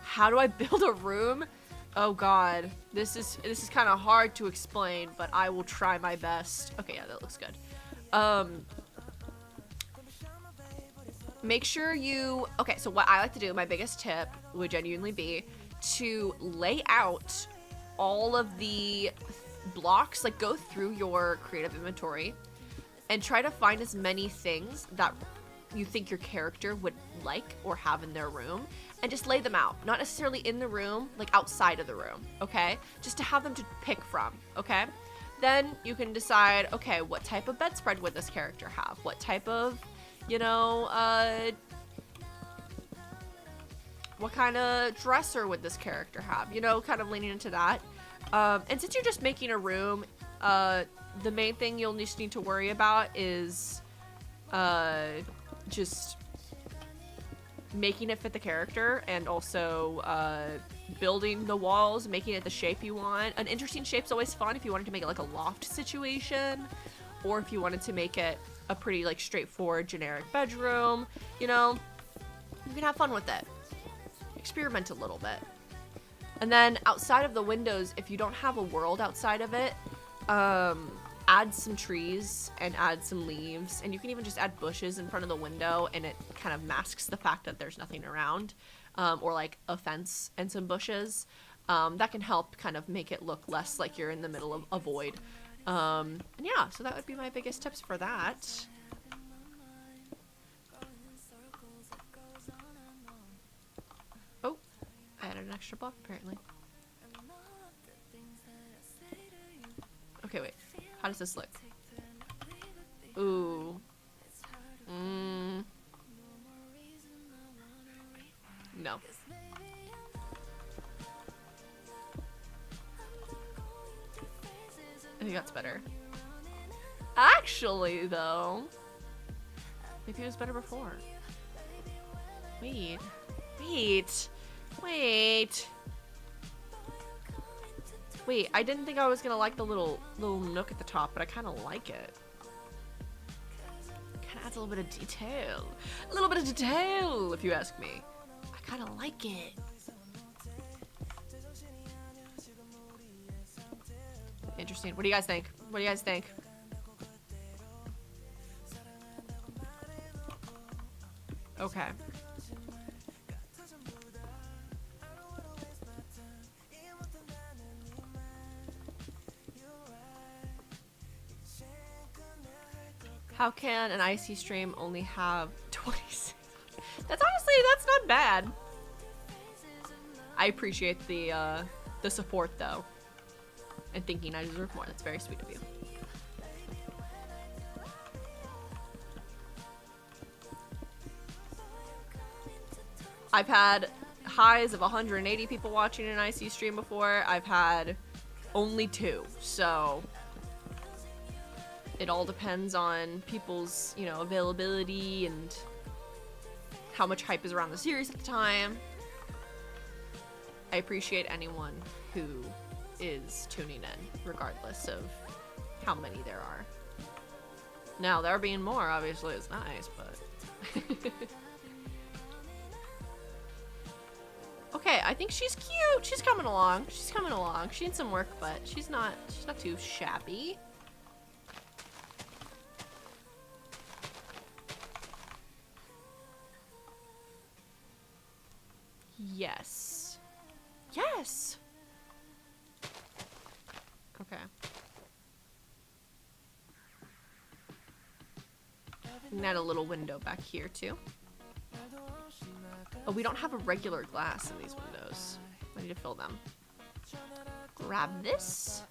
B: How do I build a room? Oh god, this is kind of hard to explain, but I will try my best. Okay, yeah, that looks good. Make sure you... Okay, so what I like to do, my biggest tip would genuinely be to lay out all of the blocks, like go through your creative inventory and try to find as many things that you think your character would like or have in their room, and just lay them out. Not necessarily in the room, like outside of the room, okay? Just to have them to pick from, okay? Then you can decide, okay, what type of bedspread would this character have? What type of, you know, what kind of dresser would this character have? You know, kind of leaning into that. And since you're just making a room, the main thing you'll just need to worry about is just making it fit the character, and also building the walls, making it the shape you want. An interesting shape's always fun if you wanted to make it like a loft situation, or if you wanted to make it a pretty like straightforward generic bedroom. You know, you can have fun with it. Experiment a little bit. And then outside of the windows, if you don't have a world outside of it, add some trees and add some leaves, and you can even just add bushes in front of the window, and it kind of masks the fact that there's nothing around, or like a fence and some bushes. That can help kind of make it look less like you're in the middle of a void. And yeah, so that would be my biggest tips for that. Oh, I added an extra block apparently. Okay, wait. How does this look? Ooh. No. I think that's better. Actually, though, maybe it was better before. Wait. Wait, I didn't think I was gonna like the little nook at the top, but I kind of like it. Kind of adds a little bit of detail. A little bit of detail, if you ask me. I kind of like it. Interesting. What do you guys think? What do you guys think? Okay. How can an IC stream only have 26? That's not bad. I appreciate the support though, and thinking I deserve more. That's very sweet of you. I've had highs of 180 people watching an IC stream before. I've had only 2, so it all depends on people's, you know, availability and how much hype is around the series at the time. I appreciate anyone who is tuning in, regardless of how many there are. Now, there being more, obviously, is nice, but... Okay, I think she's cute. She's coming along. She's coming along. She needs some work, but she's not too shabby. Yes. Yes! Okay. We can add a little window back here, too. Oh, we don't have a regular glass in these windows. I need to fill them. Grab this.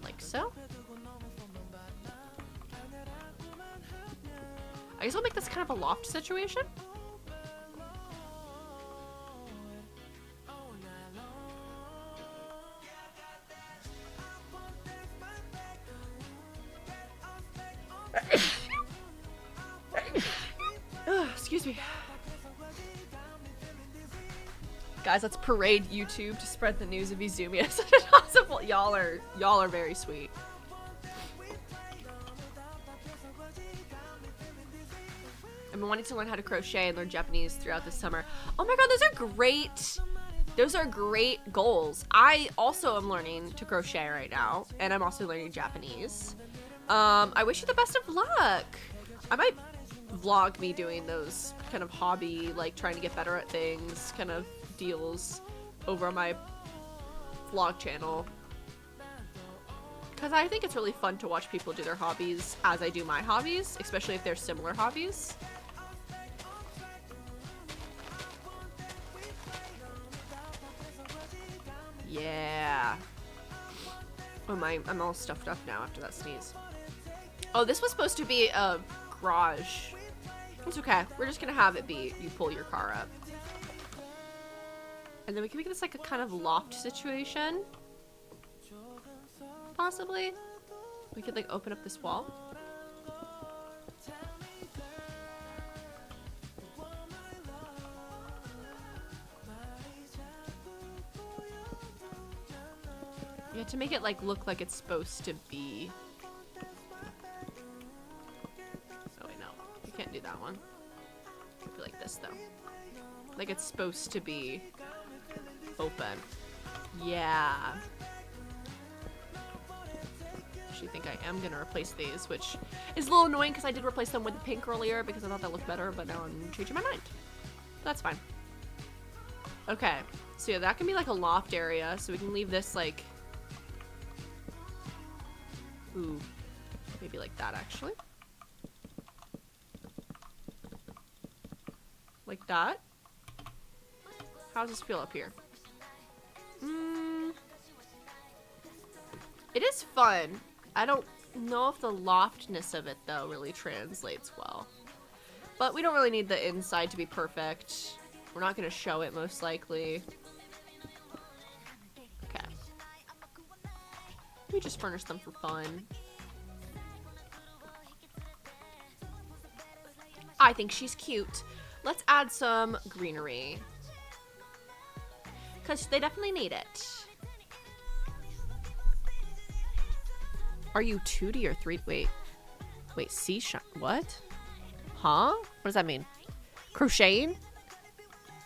B: Like so. I guess I'll make this kind of a loft situation. Excuse me. Guys, let's parade YouTube to spread the news of Izumi as such as possible. Y'all are very sweet. I've been wanting to learn how to crochet and learn Japanese throughout the summer. Oh my god, those are great. Those are great goals. I also am learning to crochet right now, and I'm also learning Japanese. I wish you the best of luck. I might vlog me doing those kind of hobby, like trying to get better at things kind of deals over on my vlog channel, because I think it's really fun to watch people do their hobbies as I do my hobbies, especially if they're similar hobbies. Yeah. Oh my, I'm all stuffed up now after that sneeze. Oh, this was supposed to be a garage. It's okay. We're just gonna have it be you pull your car up. And then we can make this like a kind of loft situation. Possibly. We could like open up this wall. You have to make it like look like it's supposed to be. Oh wait, no. You can't do that one. It'd be like this though. Like it's supposed to be open. Yeah. Actually think I am gonna replace these, which is a little annoying because I did replace them with pink earlier because I thought that looked better, but now I'm changing my mind. That's fine. Okay, so yeah, that can be like a loft area, so we can leave this like, ooh, maybe like that actually. Like that. How does this feel up here? It is fun. I don't know if the loftness of it though really translates well. But we don't really need the inside to be perfect. We're not going to show it most likely. Okay. We just furnish them for fun. I think she's cute. Let's add some greenery. Because they definitely need it. Are you 2D or 3D? Wait, C-shine. What? Huh? What does that mean? Crocheting?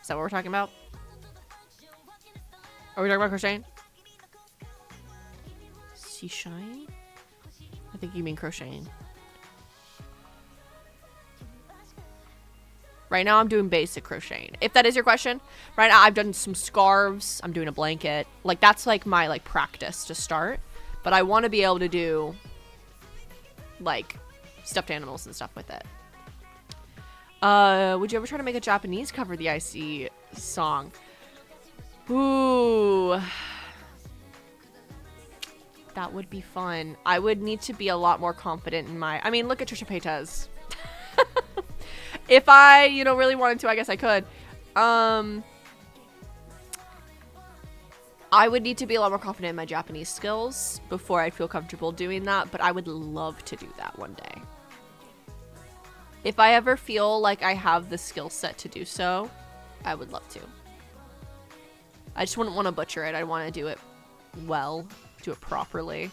B: Is that what we're talking about? Are we talking about crocheting? Shishaing? I think you mean crocheting. Right now I'm doing basic crocheting. If that is your question. Right now I've done some scarves. I'm doing a blanket. Like that's like my like practice to start. But I want to be able to do like stuffed animals and stuff with it. Would you ever try to make a Japanese cover of the IC song? Ooh. That would be fun. I would need to be a lot more confident in my... I mean, look at Trisha Paytas. If I, you know, really wanted to, I guess I could. I would need to be a lot more confident in my Japanese skills before I'd feel comfortable doing that, but I would love to do that one day. If I ever feel like I have the skill set to do so, I would love to. I just wouldn't want to butcher it. I want to do it well, do it properly.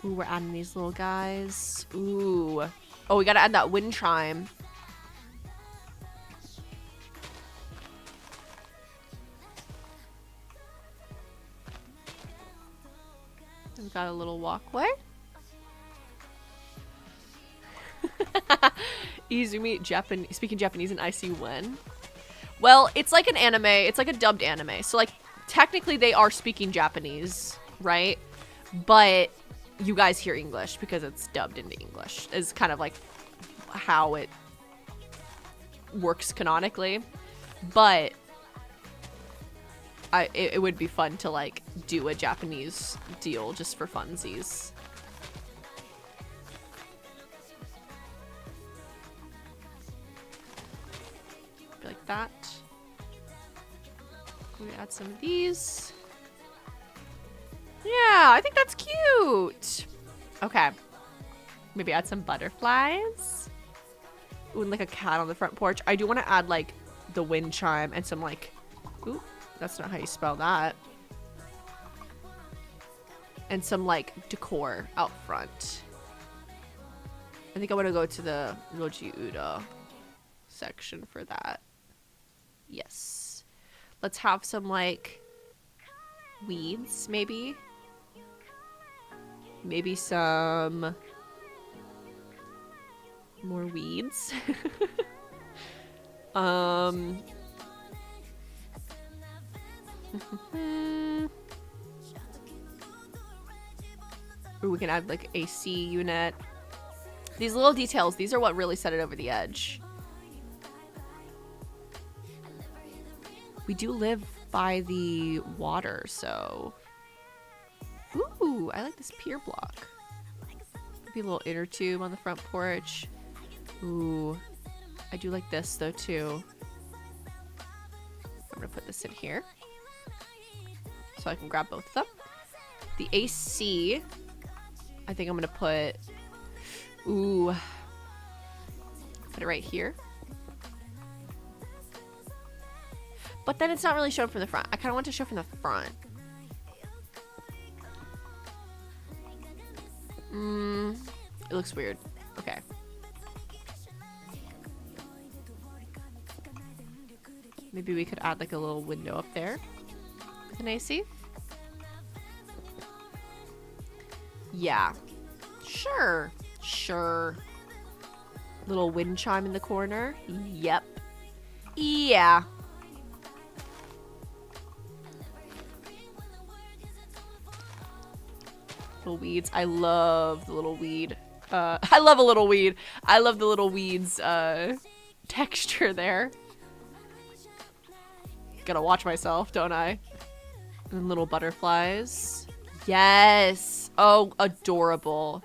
B: Ooh, we're adding these little guys. Ooh. Oh, we gotta add that wind chime. We've got a little walkway. Izumi, speaking Japanese and I see when. Well, it's like an anime. It's like a dubbed anime. So, like, technically they are speaking Japanese, right? But you guys hear English because it's dubbed into English. Is kind of like how it works canonically. But it would be fun to, like, do a Japanese deal just for funsies. Like that. We add some of these. Yeah, I think that's cute. Okay. Maybe add some butterflies. Ooh, and like a cat on the front porch. I do want to add like the wind chime and some like, ooh, that's not how you spell that. And some like decor out front. I think I want to go to the Roji Uda section for that. Yes. Let's have some like weeds, maybe. Maybe some more weeds. Or we can add like AC unit. These little details, these are what really set it over the edge. We do live by the water, so... Ooh, I like this pier block. Maybe a little inner tube on the front porch. Ooh, I do like this though too. I'm gonna put this in here so I can grab both of them. The AC, I think I'm gonna put... Ooh, put it right here. But then it's not really shown from the front. I kind of want to show from the front. It looks weird. Okay. Maybe we could add like a little window up there with an AC. Yeah. Sure. Sure. Little wind chime in the corner. Yep. Yeah. Little weeds. I love the little weed. I love a little weed. I love the little weeds texture there. Gotta watch myself, don't I? And little butterflies. Yes. Oh, adorable.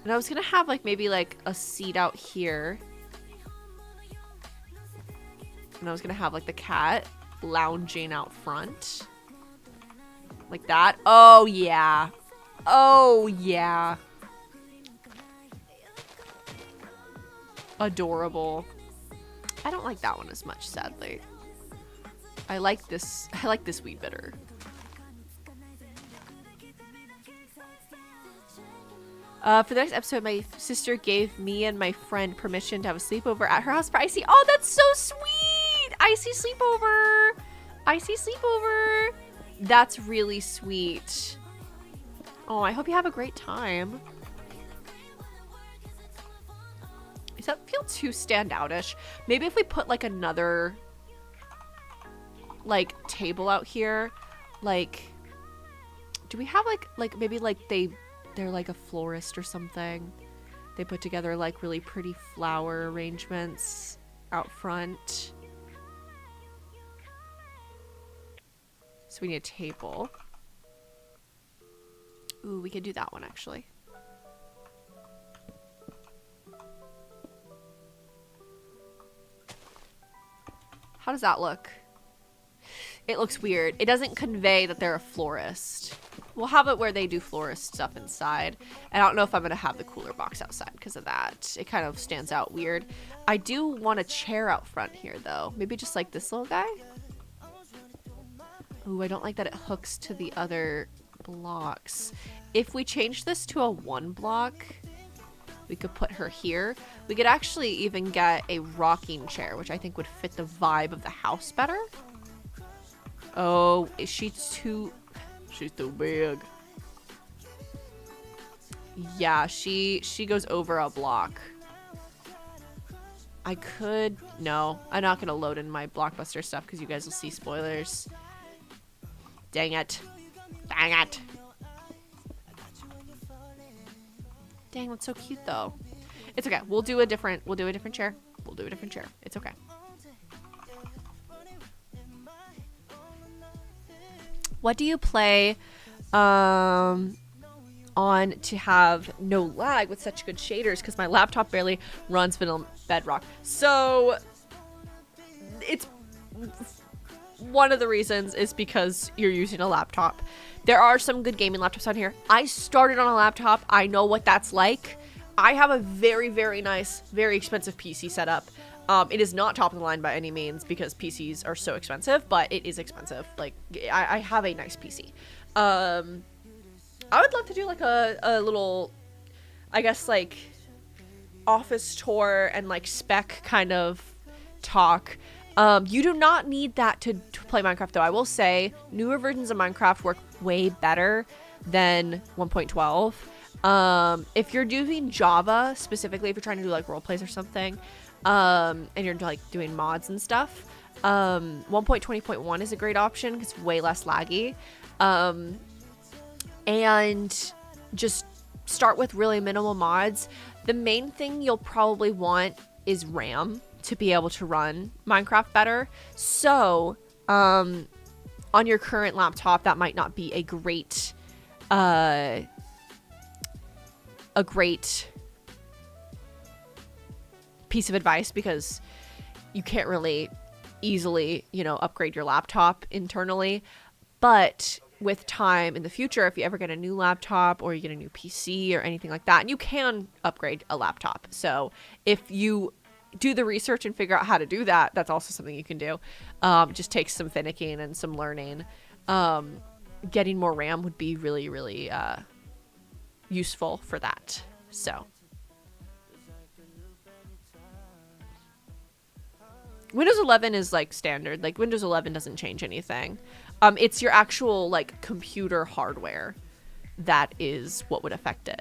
B: And I was gonna have like maybe like a seat out here. And I was gonna have like the cat lounging out front. Like that. Oh yeah. Oh, yeah. Adorable. I don't like that one as much, sadly. I like this weed better. For the next episode, my sister gave me and my friend permission to have a sleepover at her house for Icy. Oh, that's so sweet! Icy sleepover! Icy sleepover! That's really sweet. Oh, I hope you have a great time. Does that feel too standoutish? Maybe if we put like another like table out here, like, do we have like maybe like they're like a florist or something. They put together like really pretty flower arrangements out front. So we need a table. Ooh, we could do that one actually. How does that look? It looks weird. It doesn't convey that they're a florist. We'll have it where they do florist stuff inside. And I don't know if I'm going to have the cooler box outside because of that. It kind of stands out weird. I do want a chair out front here, though. Maybe just like this little guy. Ooh, I don't like that it hooks to the other blocks. If we change this to a 1 block, we could put her here. We could actually even get a rocking chair, which I think would fit the vibe of the house better. Oh, is she too... She's too big. Yeah, she goes over a block. I could... No, I'm not going to load in my Blockbuster stuff because you guys will see spoilers. Dang it. Dang it. Dang, that's so cute though. It's okay. We'll do a different chair. We'll do a different chair. It's okay. What do you play on to have no lag with such good shaders? Because my laptop barely runs vanilla Bedrock. So it's one of the reasons is because you're using a laptop. There are some good gaming laptops on here. I started on a laptop. I know what that's like. I have a very, very nice, very expensive PC setup. It is not top of the line by any means because PCs are so expensive, but it is expensive. Like, I have a nice PC. I would love to do like a little, I guess, like office tour and like spec kind of talk. You do not need that to play Minecraft though. I will say newer versions of Minecraft work way better than 1.12. If you're doing Java specifically, if you're trying to do like role plays or something, and you're like doing mods and stuff, 1.20.1 is a great option because it's way less laggy. And just start with really minimal mods. The main thing you'll probably want is RAM to be able to run Minecraft better. So, on your current laptop, that might not be a great piece of advice because you can't really easily, upgrade your laptop internally. But with time in the future, if you ever get a new laptop or you get a new PC or anything like that, and you can upgrade a laptop. So if you do the research and figure out how to do that, that's also something you can do. Just takes some finicking and some learning. Getting more RAM would be really, really useful for that. So Windows 11 is like standard. Like Windows 11 doesn't change anything. It's your actual like computer hardware that is what would affect it.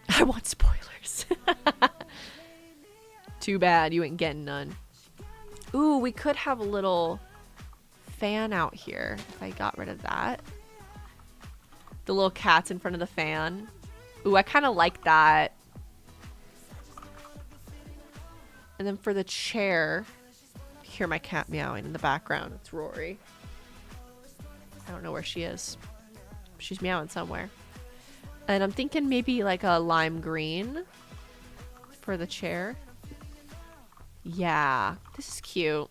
B: I want spoilers. Too bad you ain't getting none. Ooh, we could have a little fan out here if I got rid of that. The little cat's in front of the fan. Ooh, I kind of like that. And then for the chair, hear my cat meowing in the background. It's Rory. I don't know where she is. She's meowing somewhere. And I'm thinking maybe like a lime green for the chair. Yeah, this is cute.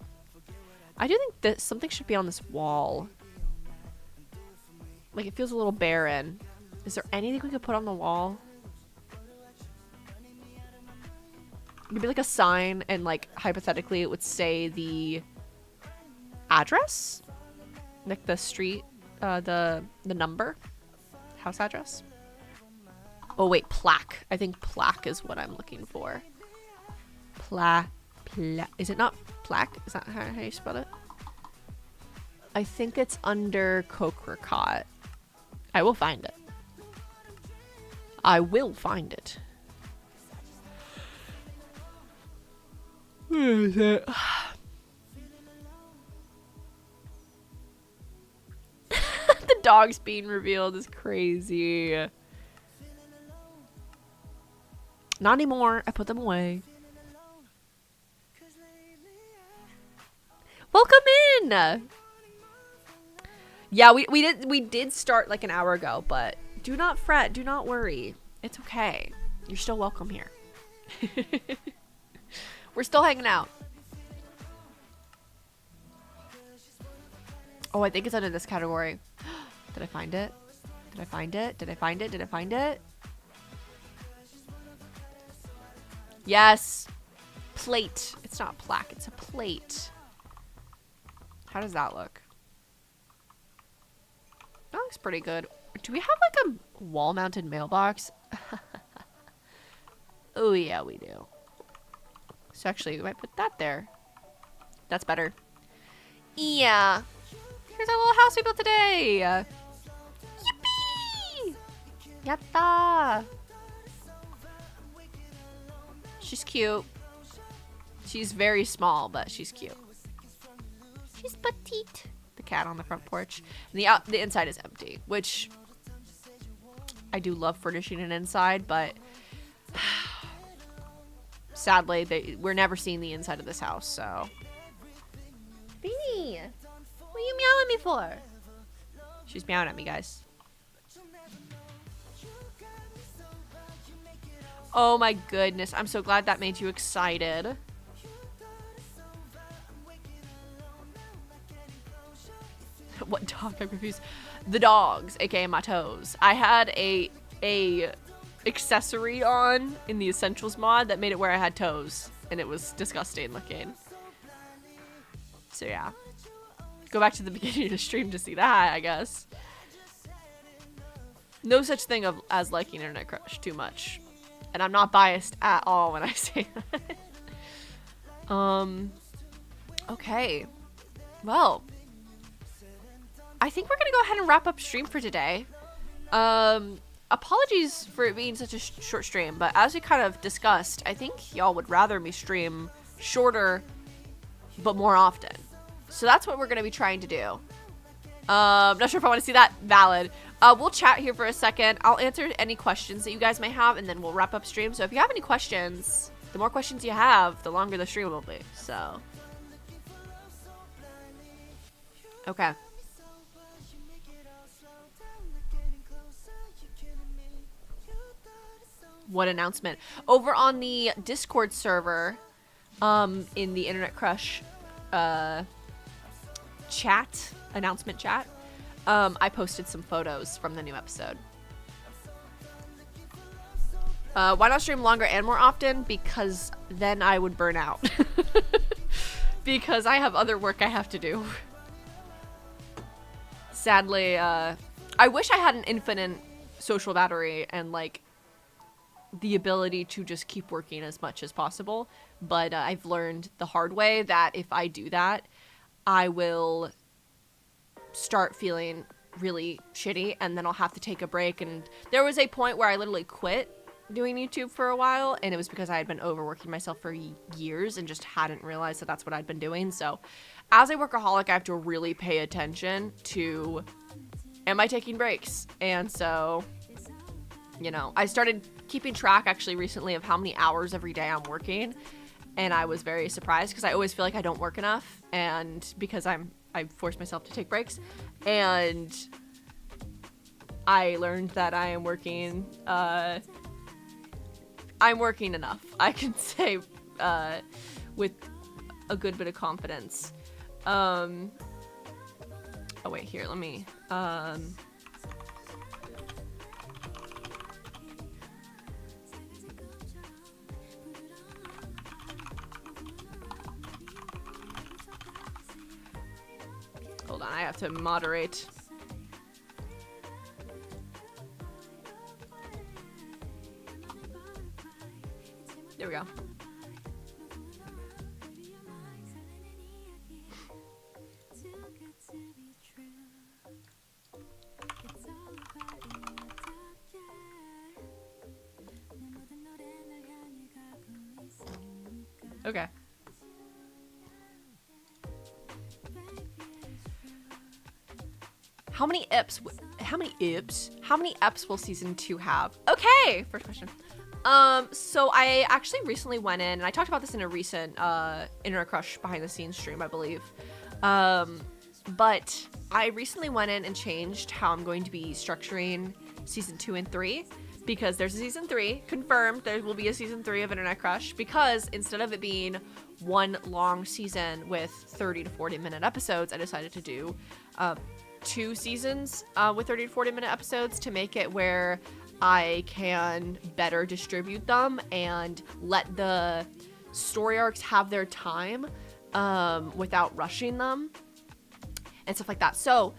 B: I do think that something should be on this wall. Like it feels a little barren. Is there anything we could put on the wall? Maybe like a sign, and like hypothetically it would say the address, like the street the number, house address. Oh wait, plaque. I think plaque is what I'm looking for. Is it not plaque? Is that how you spell it? I think it's under Cocracot. I will find it. I will find it. Where is it? The dogs being revealed is crazy. Not anymore. I put them away. Welcome in. Yeah, we did start like an hour ago, but do not fret, do not worry. It's okay. You're still welcome here. We're still hanging out. Oh, I think it's under this category. Did I find it? Did I find it? Did I find it? Did I find it? Yes. Plate. It's not plaque, it's a plate. How does that look? That looks pretty good. Do we have like a wall-mounted mailbox? Oh yeah, we do. So actually, we might put that there. That's better. Yeah. Here's our little house we built today. Yippee! Yatta! She's cute. She's very small, but she's cute. She's petite. The cat on the front porch. And the inside is empty, which I do love furnishing an inside, but sadly, we're never seeing the inside of this house, so. Beanie, what are you meowing at me for? She's meowing at me, guys. Oh my goodness, I'm so glad that made you excited. What dog? I'm confused. The dogs, aka my toes. I had a accessory on in the Essentials mod that made it where I had toes, and it was disgusting looking. So yeah, go back to the beginning of the stream to see that, I guess. No such thing as liking Internet Crush too much, and I'm not biased at all when I say that. Okay, well, I think we're gonna go ahead and wrap up stream for today. Apologies for it being such a short stream, but as we kind of discussed, I think y'all would rather me stream shorter but more often. So that's what we're gonna be trying to do. Not sure if I want to see that. Valid. We'll chat here for a second. I'll answer any questions that you guys may have, and then we'll wrap up stream. So if you have any questions, the more questions you have, the longer the stream will be. So okay. What announcement? Over on the Discord server, in the Internet Crush chat, announcement chat, I posted some photos from the new episode. Why not stream longer and more often? Because then I would burn out. Because I have other work I have to do. Sadly, I wish I had an infinite social battery and like the ability to just keep working as much as possible, but I've learned the hard way that if I do that, I will start feeling really shitty, and then I'll have to take a break. And there was a point where I literally quit doing YouTube for a while, and it was because I had been overworking myself for years and just hadn't realized that that's what I'd been doing. So as a workaholic, I have to really pay attention to, am I taking breaks? And so, you know, I started keeping track actually recently of how many hours every day I'm working, and I was very surprised because I always feel like I don't work enough, and because I force myself to take breaks, and I learned that I am working I'm working enough, I can say, with a good bit of confidence. Oh wait, here, let me hold on, I have to moderate. we go. Okay. How many eps will season 2 have? Okay, first question. So I actually recently went in, and I talked about this in a recent Inner Crush behind the scenes stream, I believe. But I recently went in and changed how I'm going to be structuring season 2 and 3, because there's a season 3 confirmed. There will be a season 3 of Internet Crush, because instead of it being one long season with 30 to 40 minute episodes, I decided to do 2 seasons with 30 to 40 minute episodes to make it where I can better distribute them and let the story arcs have their time without rushing them and stuff like that. So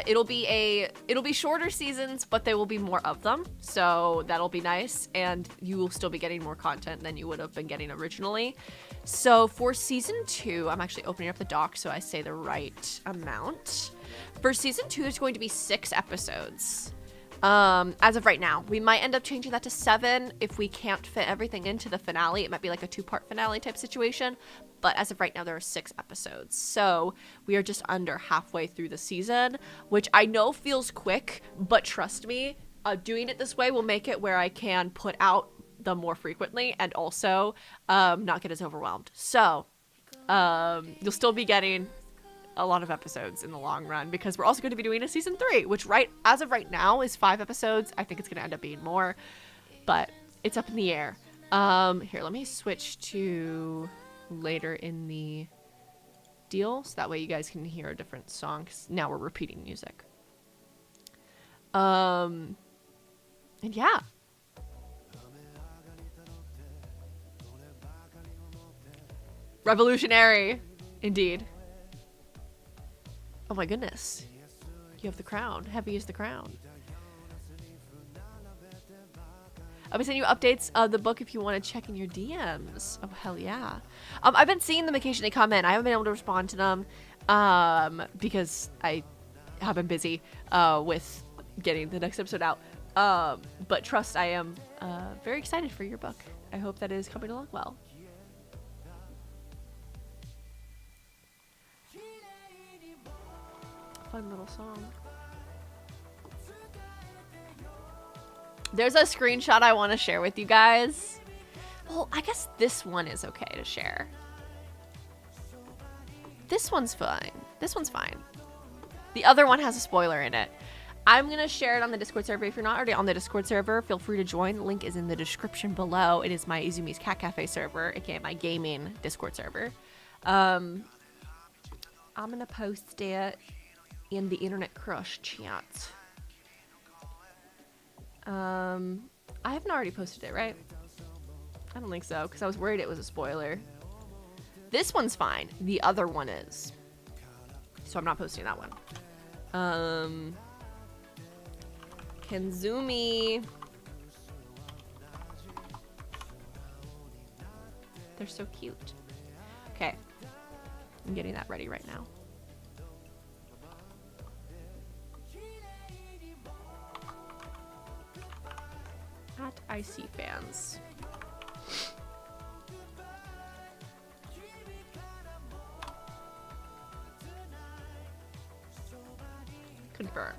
B: it'll be shorter seasons, but there will be more of them, so that'll be nice, and you will still be getting more content than you would have been getting originally. So for season 2, I'm actually opening up the doc so I say the right amount. For season 2, there's going to be 6 episodes. As of right now, we might end up changing that to 7 if we can't fit everything into the finale. It might be like a 2-part finale type situation, but as of right now, there are 6 episodes. So we are just under halfway through the season, which I know feels quick, but trust me, doing it this way will make it where I can put out them more frequently and also not get as overwhelmed. So you'll still be getting a lot of episodes in the long run, because we're also going to be doing a season 3, which as of right now is 5 episodes. I think it's going to end up being more, but it's up in the air. Here, let me switch to later in the deal, so that way you guys can hear a different song, 'cause now we're repeating music. And yeah. Revolutionary, indeed. Oh my goodness. You have the crown. Heavy is the crown. I'll be sending you updates of the book if you want to check in your DMs. Oh, hell yeah. I've been seeing them occasionally come in. I haven't been able to respond to them because I have been busy with getting the next episode out. But trust, I am very excited for your book. I hope that is coming along well. Fun little song. There's a screenshot I want to share with you guys. Well, I guess this one is okay to share. This one's fine. This one's fine. The other one has a spoiler in it. I'm going to share it on the Discord server. If you're not already on the Discord server, feel free to join. The link is in the description below. It is my Izumi's Cat Cafe server, aka my gaming Discord server. I'm going to post it in the Internet Crush chat. I haven't already posted it, right? I don't think so, because I was worried it was a spoiler. This one's fine. The other one is. So I'm not posting that one. Kenzumi. They're so cute. Okay. I'm getting that ready right now. At IC fans. Confirm.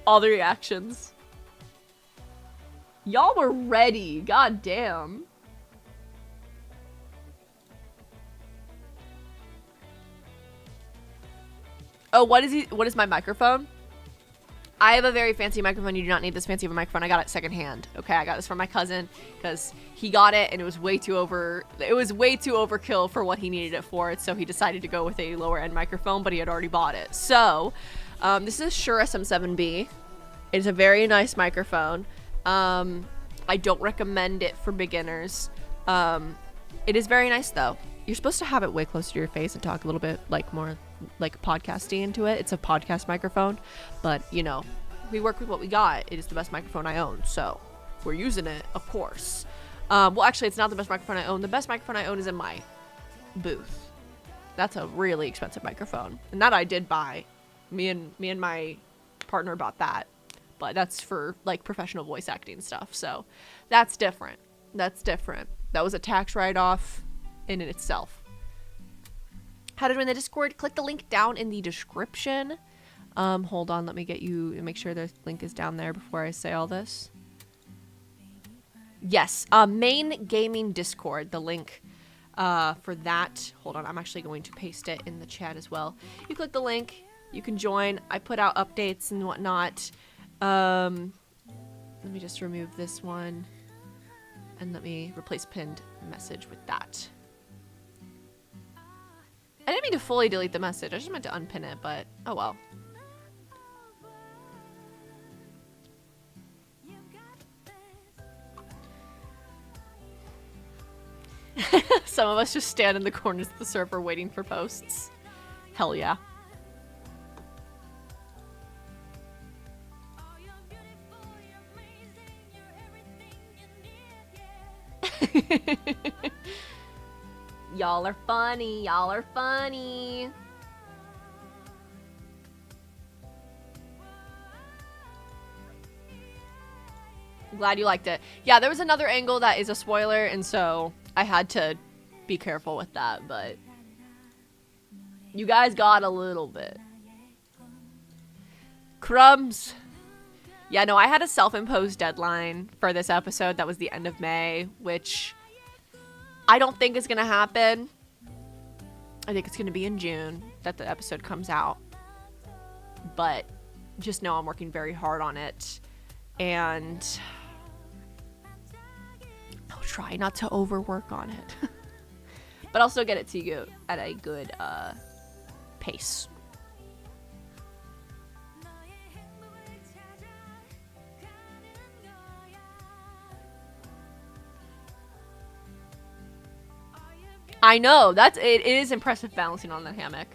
B: All the reactions. Y'all were ready. God damn. Oh, what is my microphone? I have a very fancy microphone. You do not need this fancy of a microphone. I got it secondhand. Okay, I got this from my cousin because he got it and it was way too overkill for what he needed it for. So he decided to go with a lower end microphone, but he had already bought it. So this is Shure SM7B. It's a very nice microphone. I don't recommend it for beginners. It is very nice though. you're supposed to have it way closer to your face and talk a little bit like more like podcasty into it. It's a podcast microphone, but you know, we work with what we got. It is the best microphone I own, so we're using it, of course. Well, actually, it's not the best microphone I own. The best microphone I own is in my booth. That's a really expensive microphone, and that I did buy. Me and my partner bought that, but that's for like professional voice acting stuff. So that's different. That's different. That was a tax write-off in itself. How to join the Discord? Click the link down in the description. Hold on, let me get you, make sure the link is down there before I say all this. Yes, main gaming Discord, the link for that. Hold on, I'm actually going to paste it in the chat as well. You click the link, you can join. I put out updates and whatnot. Let me just remove this one and let me replace pinned message with that. I didn't mean to fully delete the message. I just meant to unpin it, but oh well. Some of us just stand in the corners of the server waiting for posts. Hell yeah. Y'all are funny. Y'all are funny. I'm glad you liked it. Yeah, there was another angle that is a spoiler, and so I had to be careful with that, but you guys got a little bit. Crumbs. Yeah, no, I had a self-imposed deadline for this episode that was the end of May, which I don't think is going to happen. I think it's going to be in June that the episode comes out. But just know I'm working very hard on it. And I'll try not to overwork on it. But I'll still get it to you at a good pace. I know, it is impressive balancing on that hammock.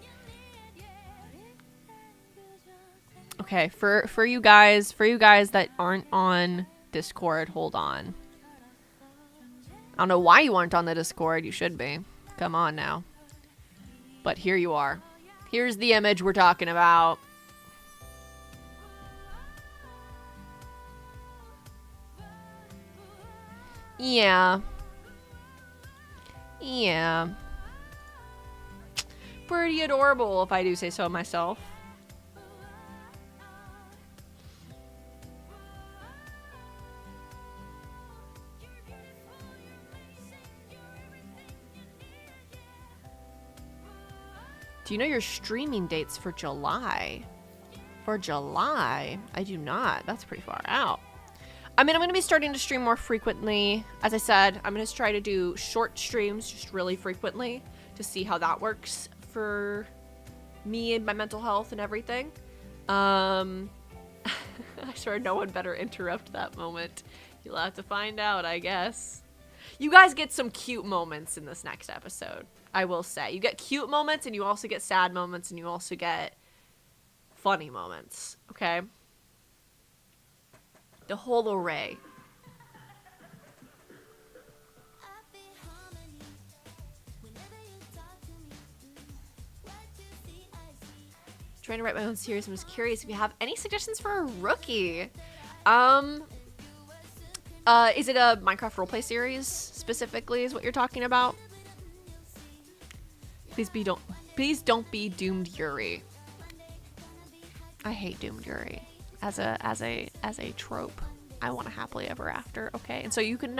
B: Okay, for you guys that aren't on Discord, hold on. I don't know why you aren't on the Discord, you should be. Come on now. But here you are. Here's the image we're talking about. Yeah. Yeah. Pretty adorable, if I do say so myself. Do you know your streaming dates for July? For July? I do not. That's pretty far out. I mean, I'm going to be starting to stream more frequently. As I said, I'm going to try to do short streams just really frequently to see how that works for me and my mental health and everything. I swear no one better interrupt that moment. You'll have to find out, I guess. You guys get some cute moments in this next episode, I will say. You get cute moments and you also get sad moments and you also get funny moments, okay? The whole array. Trying to write my own series. I'm just curious if you have any suggestions for a rookie. Is it a Minecraft roleplay series specifically is what you're talking about? Please don't be Doomed Yuri. I hate Doomed Yuri. As a trope. I want a happily ever after, okay? And so you can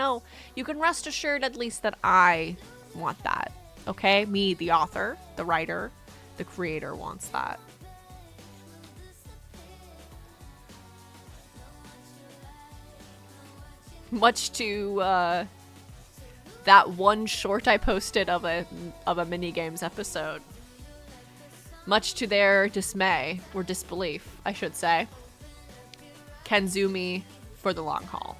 B: rest assured at least that I want that, okay? Me, the author, the writer, the creator wants that. Much to that one short I posted of a mini games episode. Much to their dismay, or disbelief, I should say. Kenzumi for the long haul.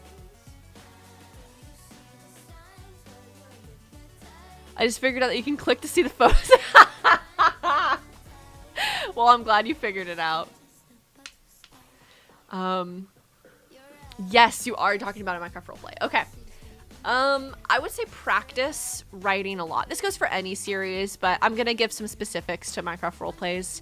B: I just figured out that you can click to see the photos. Well, I'm glad you figured it out. Yes, you are talking about a Minecraft roleplay. Okay. I would say practice writing a lot. This goes for any series, but I'm gonna give some specifics to Minecraft roleplays.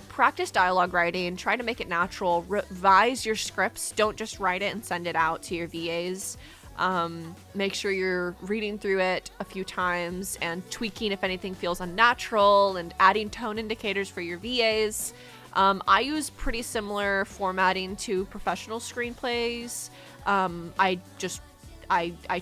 B: Practice dialogue writing, try to make it natural, revise your scripts, don't just write it and send it out to your VAs. Make sure you're reading through it a few times and tweaking if anything feels unnatural and adding tone indicators for your VAs. I use pretty similar formatting to professional screenplays. I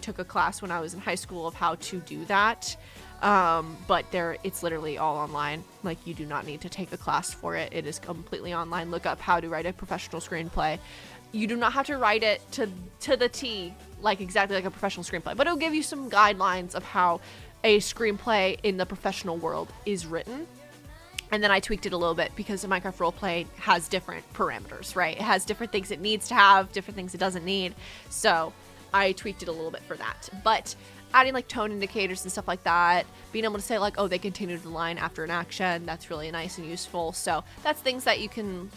B: took a class when I was in high school of how to do that. But it's literally all online. Like, you do not need to take a class for it. It is completely online. Look up how to write a professional screenplay. You do not have to write it to the T, like exactly like a professional screenplay, but it'll give you some guidelines of how a screenplay in the professional world is written. And then I tweaked it a little bit because the Minecraft roleplay has different parameters, right? It has different things it needs to have, different things it doesn't need. So I tweaked it a little bit for that. But adding like tone indicators and stuff like that, being able to say like, oh, they continued the line after an action, that's really nice and useful. So that's things that you can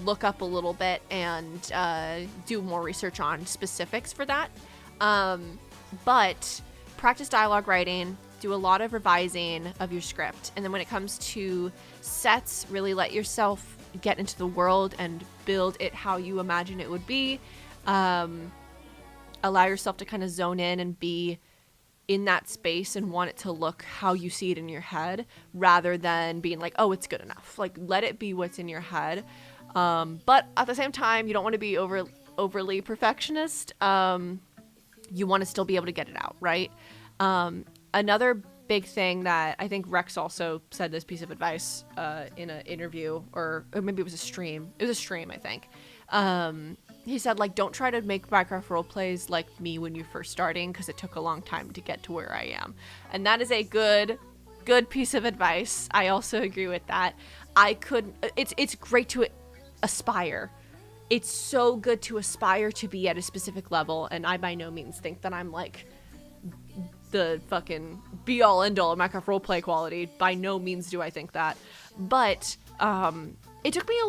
B: look up a little bit and do more research on specifics for that. But practice dialogue writing, do a lot of revising of your script. And then when it comes to sets, really let yourself get into the world and build it how you imagine it would be. Allow yourself to kind of zone in and be in that space and want it to look how you see it in your head, rather than being like, oh, it's good enough. Like, let it be what's in your head. But at the same time, you don't want to be overly perfectionist. You want to still be able to get it out, right? Another big thing that I think Rex also said this piece of advice in an interview, or maybe it was a stream. It was a stream, I think. He said, like, don't try to make Minecraft role plays like me when you're first starting, because it took a long time to get to where I am. And that is a good piece of advice. I also agree with that. It's great to aspire. It's so good to aspire to be at a specific level, and I by no means think that I'm like the fucking be all end all of Minecraft roleplay quality. By no means do I think that. But it took me a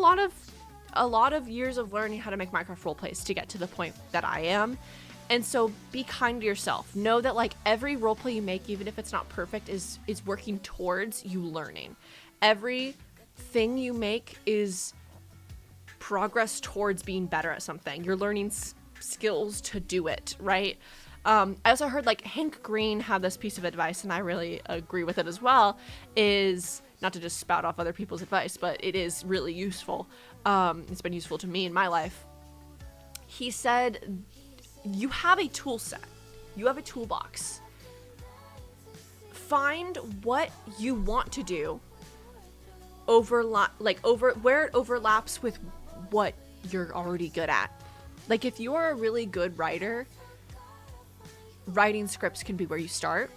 B: lot of years of learning how to make Minecraft roleplays to get to the point that I am. And so be kind to yourself. Know that like every roleplay you make, even if it's not perfect, is working towards you learning. Everything you make is progress towards being better at something. You're learning skills to do it, right? I also heard like Hank Green have this piece of advice, and I really agree with it as well, is not to just spout off other people's advice, but it is really useful. It's been useful to me in my life. He said, you have a tool set. You have a toolbox. Find what you want to do where it overlaps with what you're already good at. Like, if you're a really good writer, writing scripts can be where you start.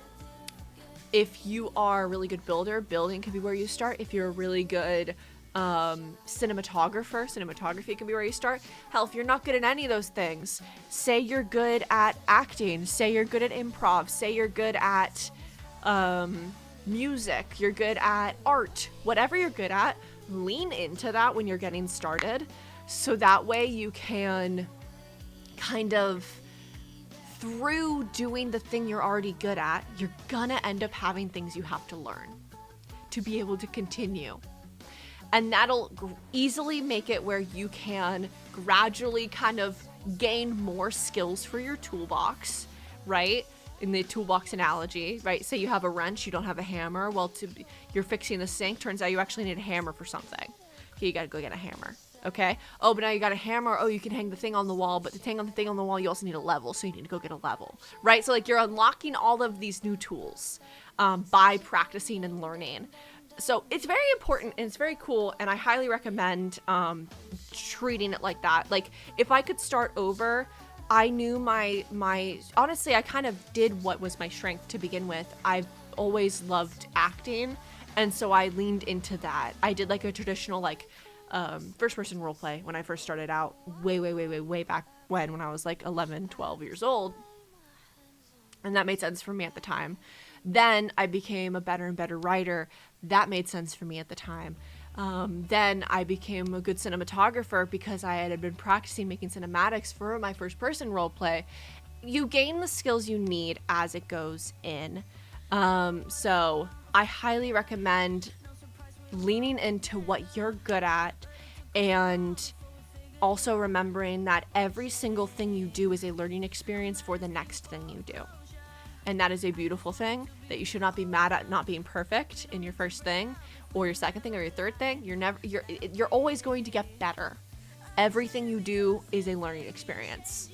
B: If you are a really good builder, building can be where you start. If you're a really good cinematography can be where you start. Hell, if you're not good at any of those things, say you're good at acting, say you're good at improv, say you're good at music, you're good at art, whatever you're good at, lean into that when you're getting started, so that way you can kind of, through doing the thing you're already good at, you're gonna end up having things you have to learn to be able to continue. And that'll easily make it where you can gradually kind of gain more skills for your toolbox, right? In the toolbox analogy, right? Say you have a wrench, you don't have a hammer. Well, you're fixing the sink. Turns out you actually need a hammer for something. Okay, you gotta go get a hammer. Okay. Oh, but now you got a hammer. Oh, you can hang the thing on the wall, but to hang on the thing on the wall, you also need a level. So you need to go get a level, right? So like you're unlocking all of these new tools by practicing and learning. So it's very important and it's very cool, and I highly recommend treating it like that. Like, if I could start over, I knew my honestly, I kind of did what was my strength to begin with. I've always loved acting, and so I leaned into that. I did like a traditional like first person role play when I first started out, way back when I was like 11, 12 years old. And that made sense for me at the time. Then I became a better and better writer. That made sense for me at the time. Then I became a good cinematographer because I had been practicing making cinematics for my first person role play. You gain the skills you need as it goes in. So I highly recommend leaning into what you're good at, and also remembering that every single thing you do is a learning experience for the next thing you do. And that is a beautiful thing, that you should not be mad at not being perfect in your first thing or your second thing or your third thing. You're always going to get better. Everything you do is a learning experience.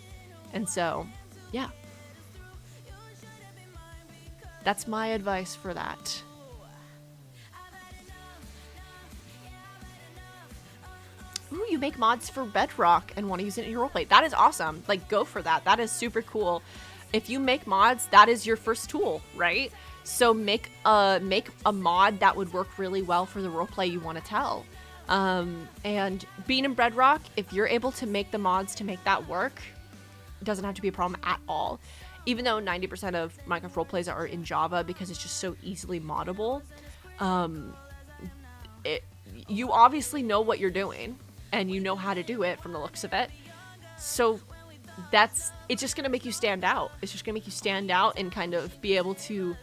B: And so, yeah. That's my advice for that. Ooh, you make mods for Bedrock and want to use it in your roleplay. That is awesome. Like, go for that. That is super cool. If you make mods, that is your first tool, right? So make a mod that would work really well for the roleplay you want to tell. And being in Bedrock, if you're able to make the mods to make that work, it doesn't have to be a problem at all. Even though 90% of Minecraft roleplays are in Java because it's just so easily moddable, you obviously know what you're doing and you know how to do it from the looks of it. So it's just gonna make you stand out. It's just gonna make you stand out and kind of be able to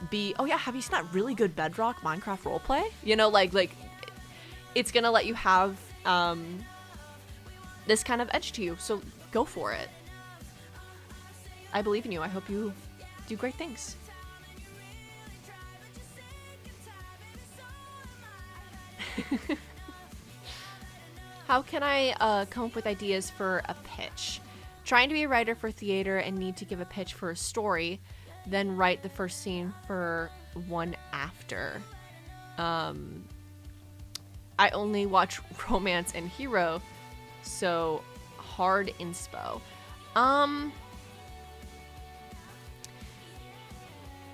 B: be, oh yeah, have you seen that really good Bedrock Minecraft roleplay? You know, like it's gonna let you have this kind of edge to you. So go for it. I believe in you. I hope you do great things. How can I come up with ideas for a pitch? Trying to be a writer for theater and need to give a pitch for a story, then write the first scene for one after. I only watch romance and hero, so hard inspo.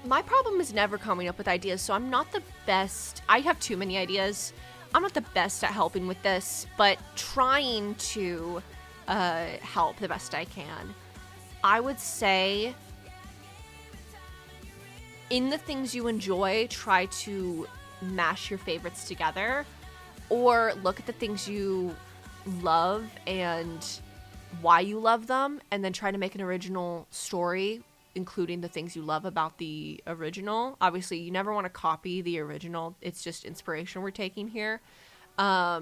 B: My problem is never coming up with ideas, so I'm not the best. I have too many ideas. I'm not the best at helping with this, but trying to help the best I can. I would say in the things you enjoy, try to mash your favorites together, or look at the things you love and why you love them, and then try to make an original story including the things you love about the original. Obviously, you never want to copy the original. It's just inspiration we're taking here. I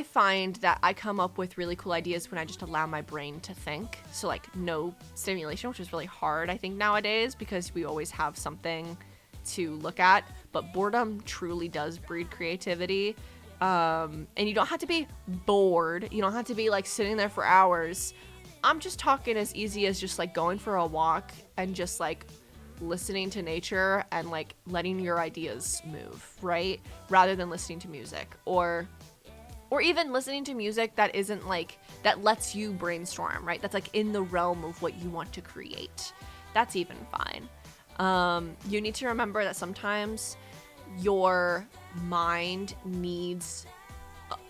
B: find that I come up with really cool ideas when I just allow my brain to think. So like no stimulation, which is really hard, I think, nowadays, because we always have something to look at. But boredom truly does breed creativity. And you don't have to be bored. You don't have to be like sitting there for hours. I'm just talking as easy as just like going for a walk and just like listening to nature and like letting your ideas move, right? Rather than listening to music or even listening to music that isn't like, that lets you brainstorm, right? That's like in the realm of what you want to create. That's even fine. You need to remember that sometimes your mind needs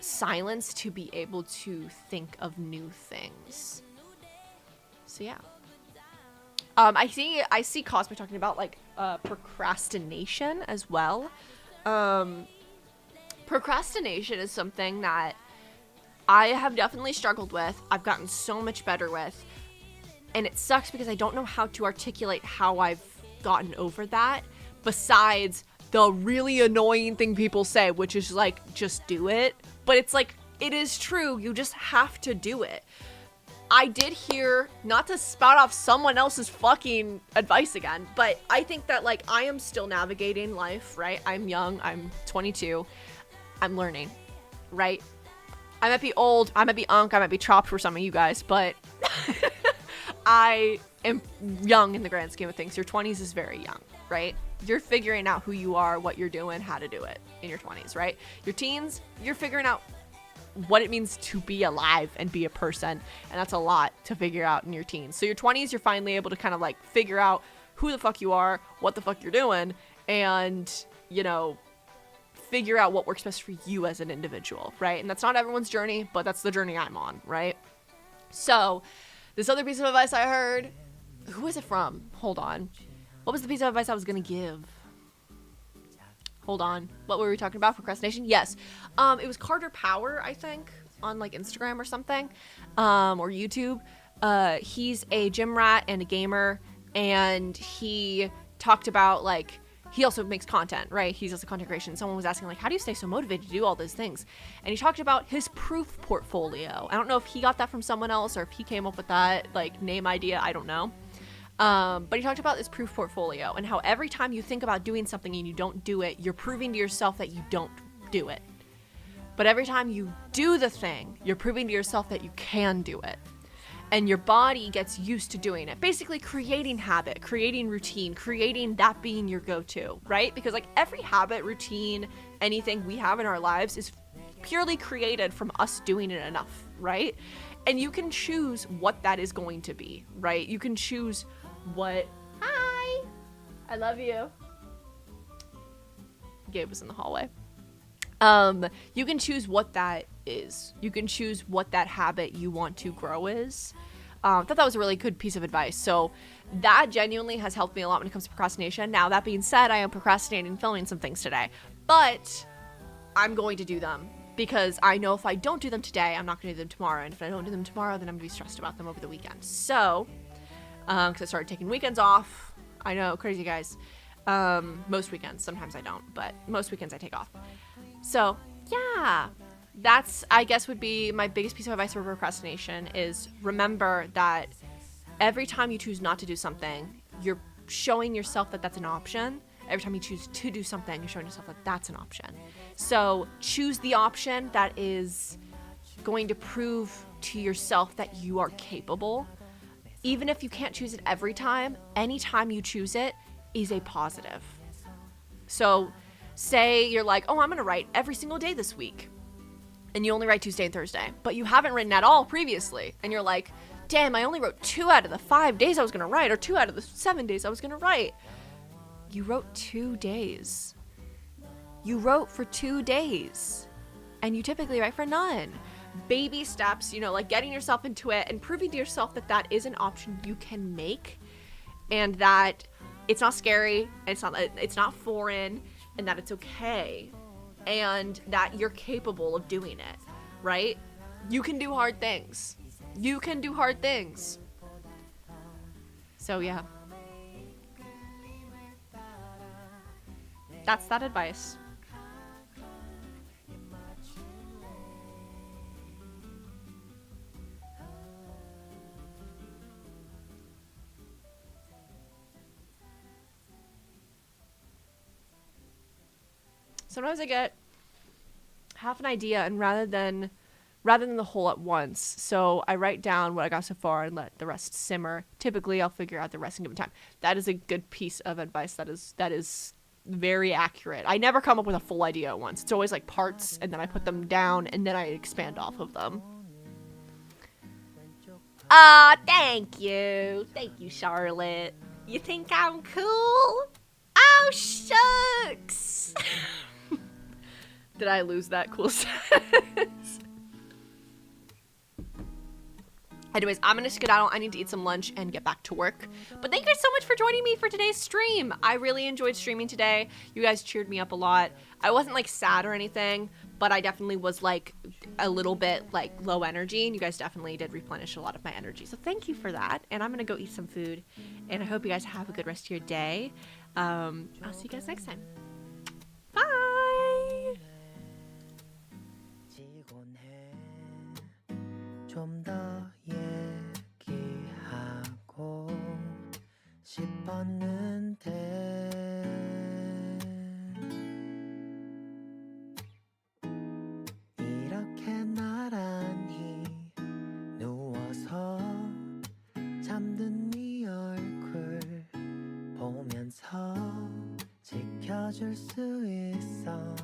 B: silence to be able to think of new things. So yeah. I see Cosmo talking about like procrastination as well. Procrastination is something that I have definitely struggled with. I've gotten so much better with. And it sucks because I don't know how to articulate how I've gotten over that, besides the really annoying thing people say, which is like, just do it. But it's like, it is true. You just have to do it. I did hear, not to spout off someone else's fucking advice again, but I think that like I am still navigating life, right? I'm young. I'm 22. I'm learning, right? I might be old. I might be unk. I might be chopped for some of you guys, but I am young in the grand scheme of things. Your 20s is very young, right? You're figuring out who you are, what you're doing, how to do it in your 20s, right? Your teens, you're figuring out what it means to be alive and be a person. And that's a lot to figure out in your teens. So your 20s, you're finally able to kind of like figure out who the fuck you are, what the fuck you're doing, and, you know, figure out what works best for you as an individual, right? And that's not everyone's journey, but that's the journey I'm on, right? So, this other piece of advice I heard, who was it from? Hold on. What was the piece of advice I was going to give? Hold on. What were we talking about? Procrastination? Yes. It was Carter Power, I think, on like Instagram or something, or YouTube. He's a gym rat and a gamer, and he talked about like, he also makes content, right? He's also content creation. Someone was asking like, how do you stay so motivated to do all those things? And he talked about his proof portfolio. I don't know if he got that from someone else or if he came up with that like name idea. I don't know. But he talked about this proof portfolio and how every time you think about doing something and you don't do it, you're proving to yourself that you don't do it. But every time you do the thing, you're proving to yourself that you can do it. And your body gets used to doing it. Basically creating habit, creating routine, creating that being your go-to, right? Because like every habit, routine, anything we have in our lives is purely created from us doing it enough, right? And you can choose what that is going to be, right? You can choose what, hi, I love you. Gabe was in the hallway. You can choose what that is. You can choose what that habit you want to grow is. I thought that was a really good piece of advice. So that genuinely has helped me a lot when it comes to procrastination. Now, that being said, I am procrastinating filming some things today, but I'm going to do them because I know if I don't do them today, I'm not going to do them tomorrow. And if I don't do them tomorrow, then I'm going to be stressed about them over the weekend. So, because I started taking weekends off. I know, crazy guys. Most weekends. Sometimes I don't, but most weekends I take off. So, yeah. That's, I guess, would be my biggest piece of advice for procrastination is remember that every time you choose not to do something, you're showing yourself that that's an option. Every time you choose to do something, you're showing yourself that that's an option. So choose the option that is going to prove to yourself that you are capable. Even if you can't choose it every time, anytime you choose it is a positive. So say you're like, oh, I'm going to write every single day this week. And you only write Tuesday and Thursday, but you haven't written at all previously. And you're like, damn, I only wrote 2 out of the 5 days I was going to write, or 2 out of the 7 days I was going to write. You wrote 2 days. You wrote for 2 days. And you typically write for none. Baby steps, you know, like getting yourself into it and proving to yourself that that is an option you can make. And that it's not scary, and it's not foreign, and that it's okay. And that you're capable of doing it, right? You can do hard things. You can do hard things. So yeah. That's that advice. Sometimes I get half an idea and rather than the whole at once. So I write down what I got so far and let the rest simmer. Typically I'll figure out the rest and give it time. That is a good piece of advice. That is very accurate. I never come up with a full idea at once. It's always like parts and then I put them down and then I expand off of them. Ah, thank you. Thank you, Charlotte. You think I'm cool? Oh, shucks. Did I lose that cool sense? Anyways, I'm gonna skedaddle. I need to eat some lunch and get back to work. But thank you guys so much for joining me for today's stream. I really enjoyed streaming today. You guys cheered me up a lot. I wasn't like sad or anything, but I definitely was like a little bit like low energy, and you guys definitely did replenish a lot of my energy. So thank you for that. And I'm gonna go eat some food, and I hope you guys have a good rest of your day. I'll see you guys next time. Bye.
A: 좀 더 얘기하고 싶었는데 이렇게 나란히 누워서 잠든 네 얼굴 보면서 지켜줄 수 있어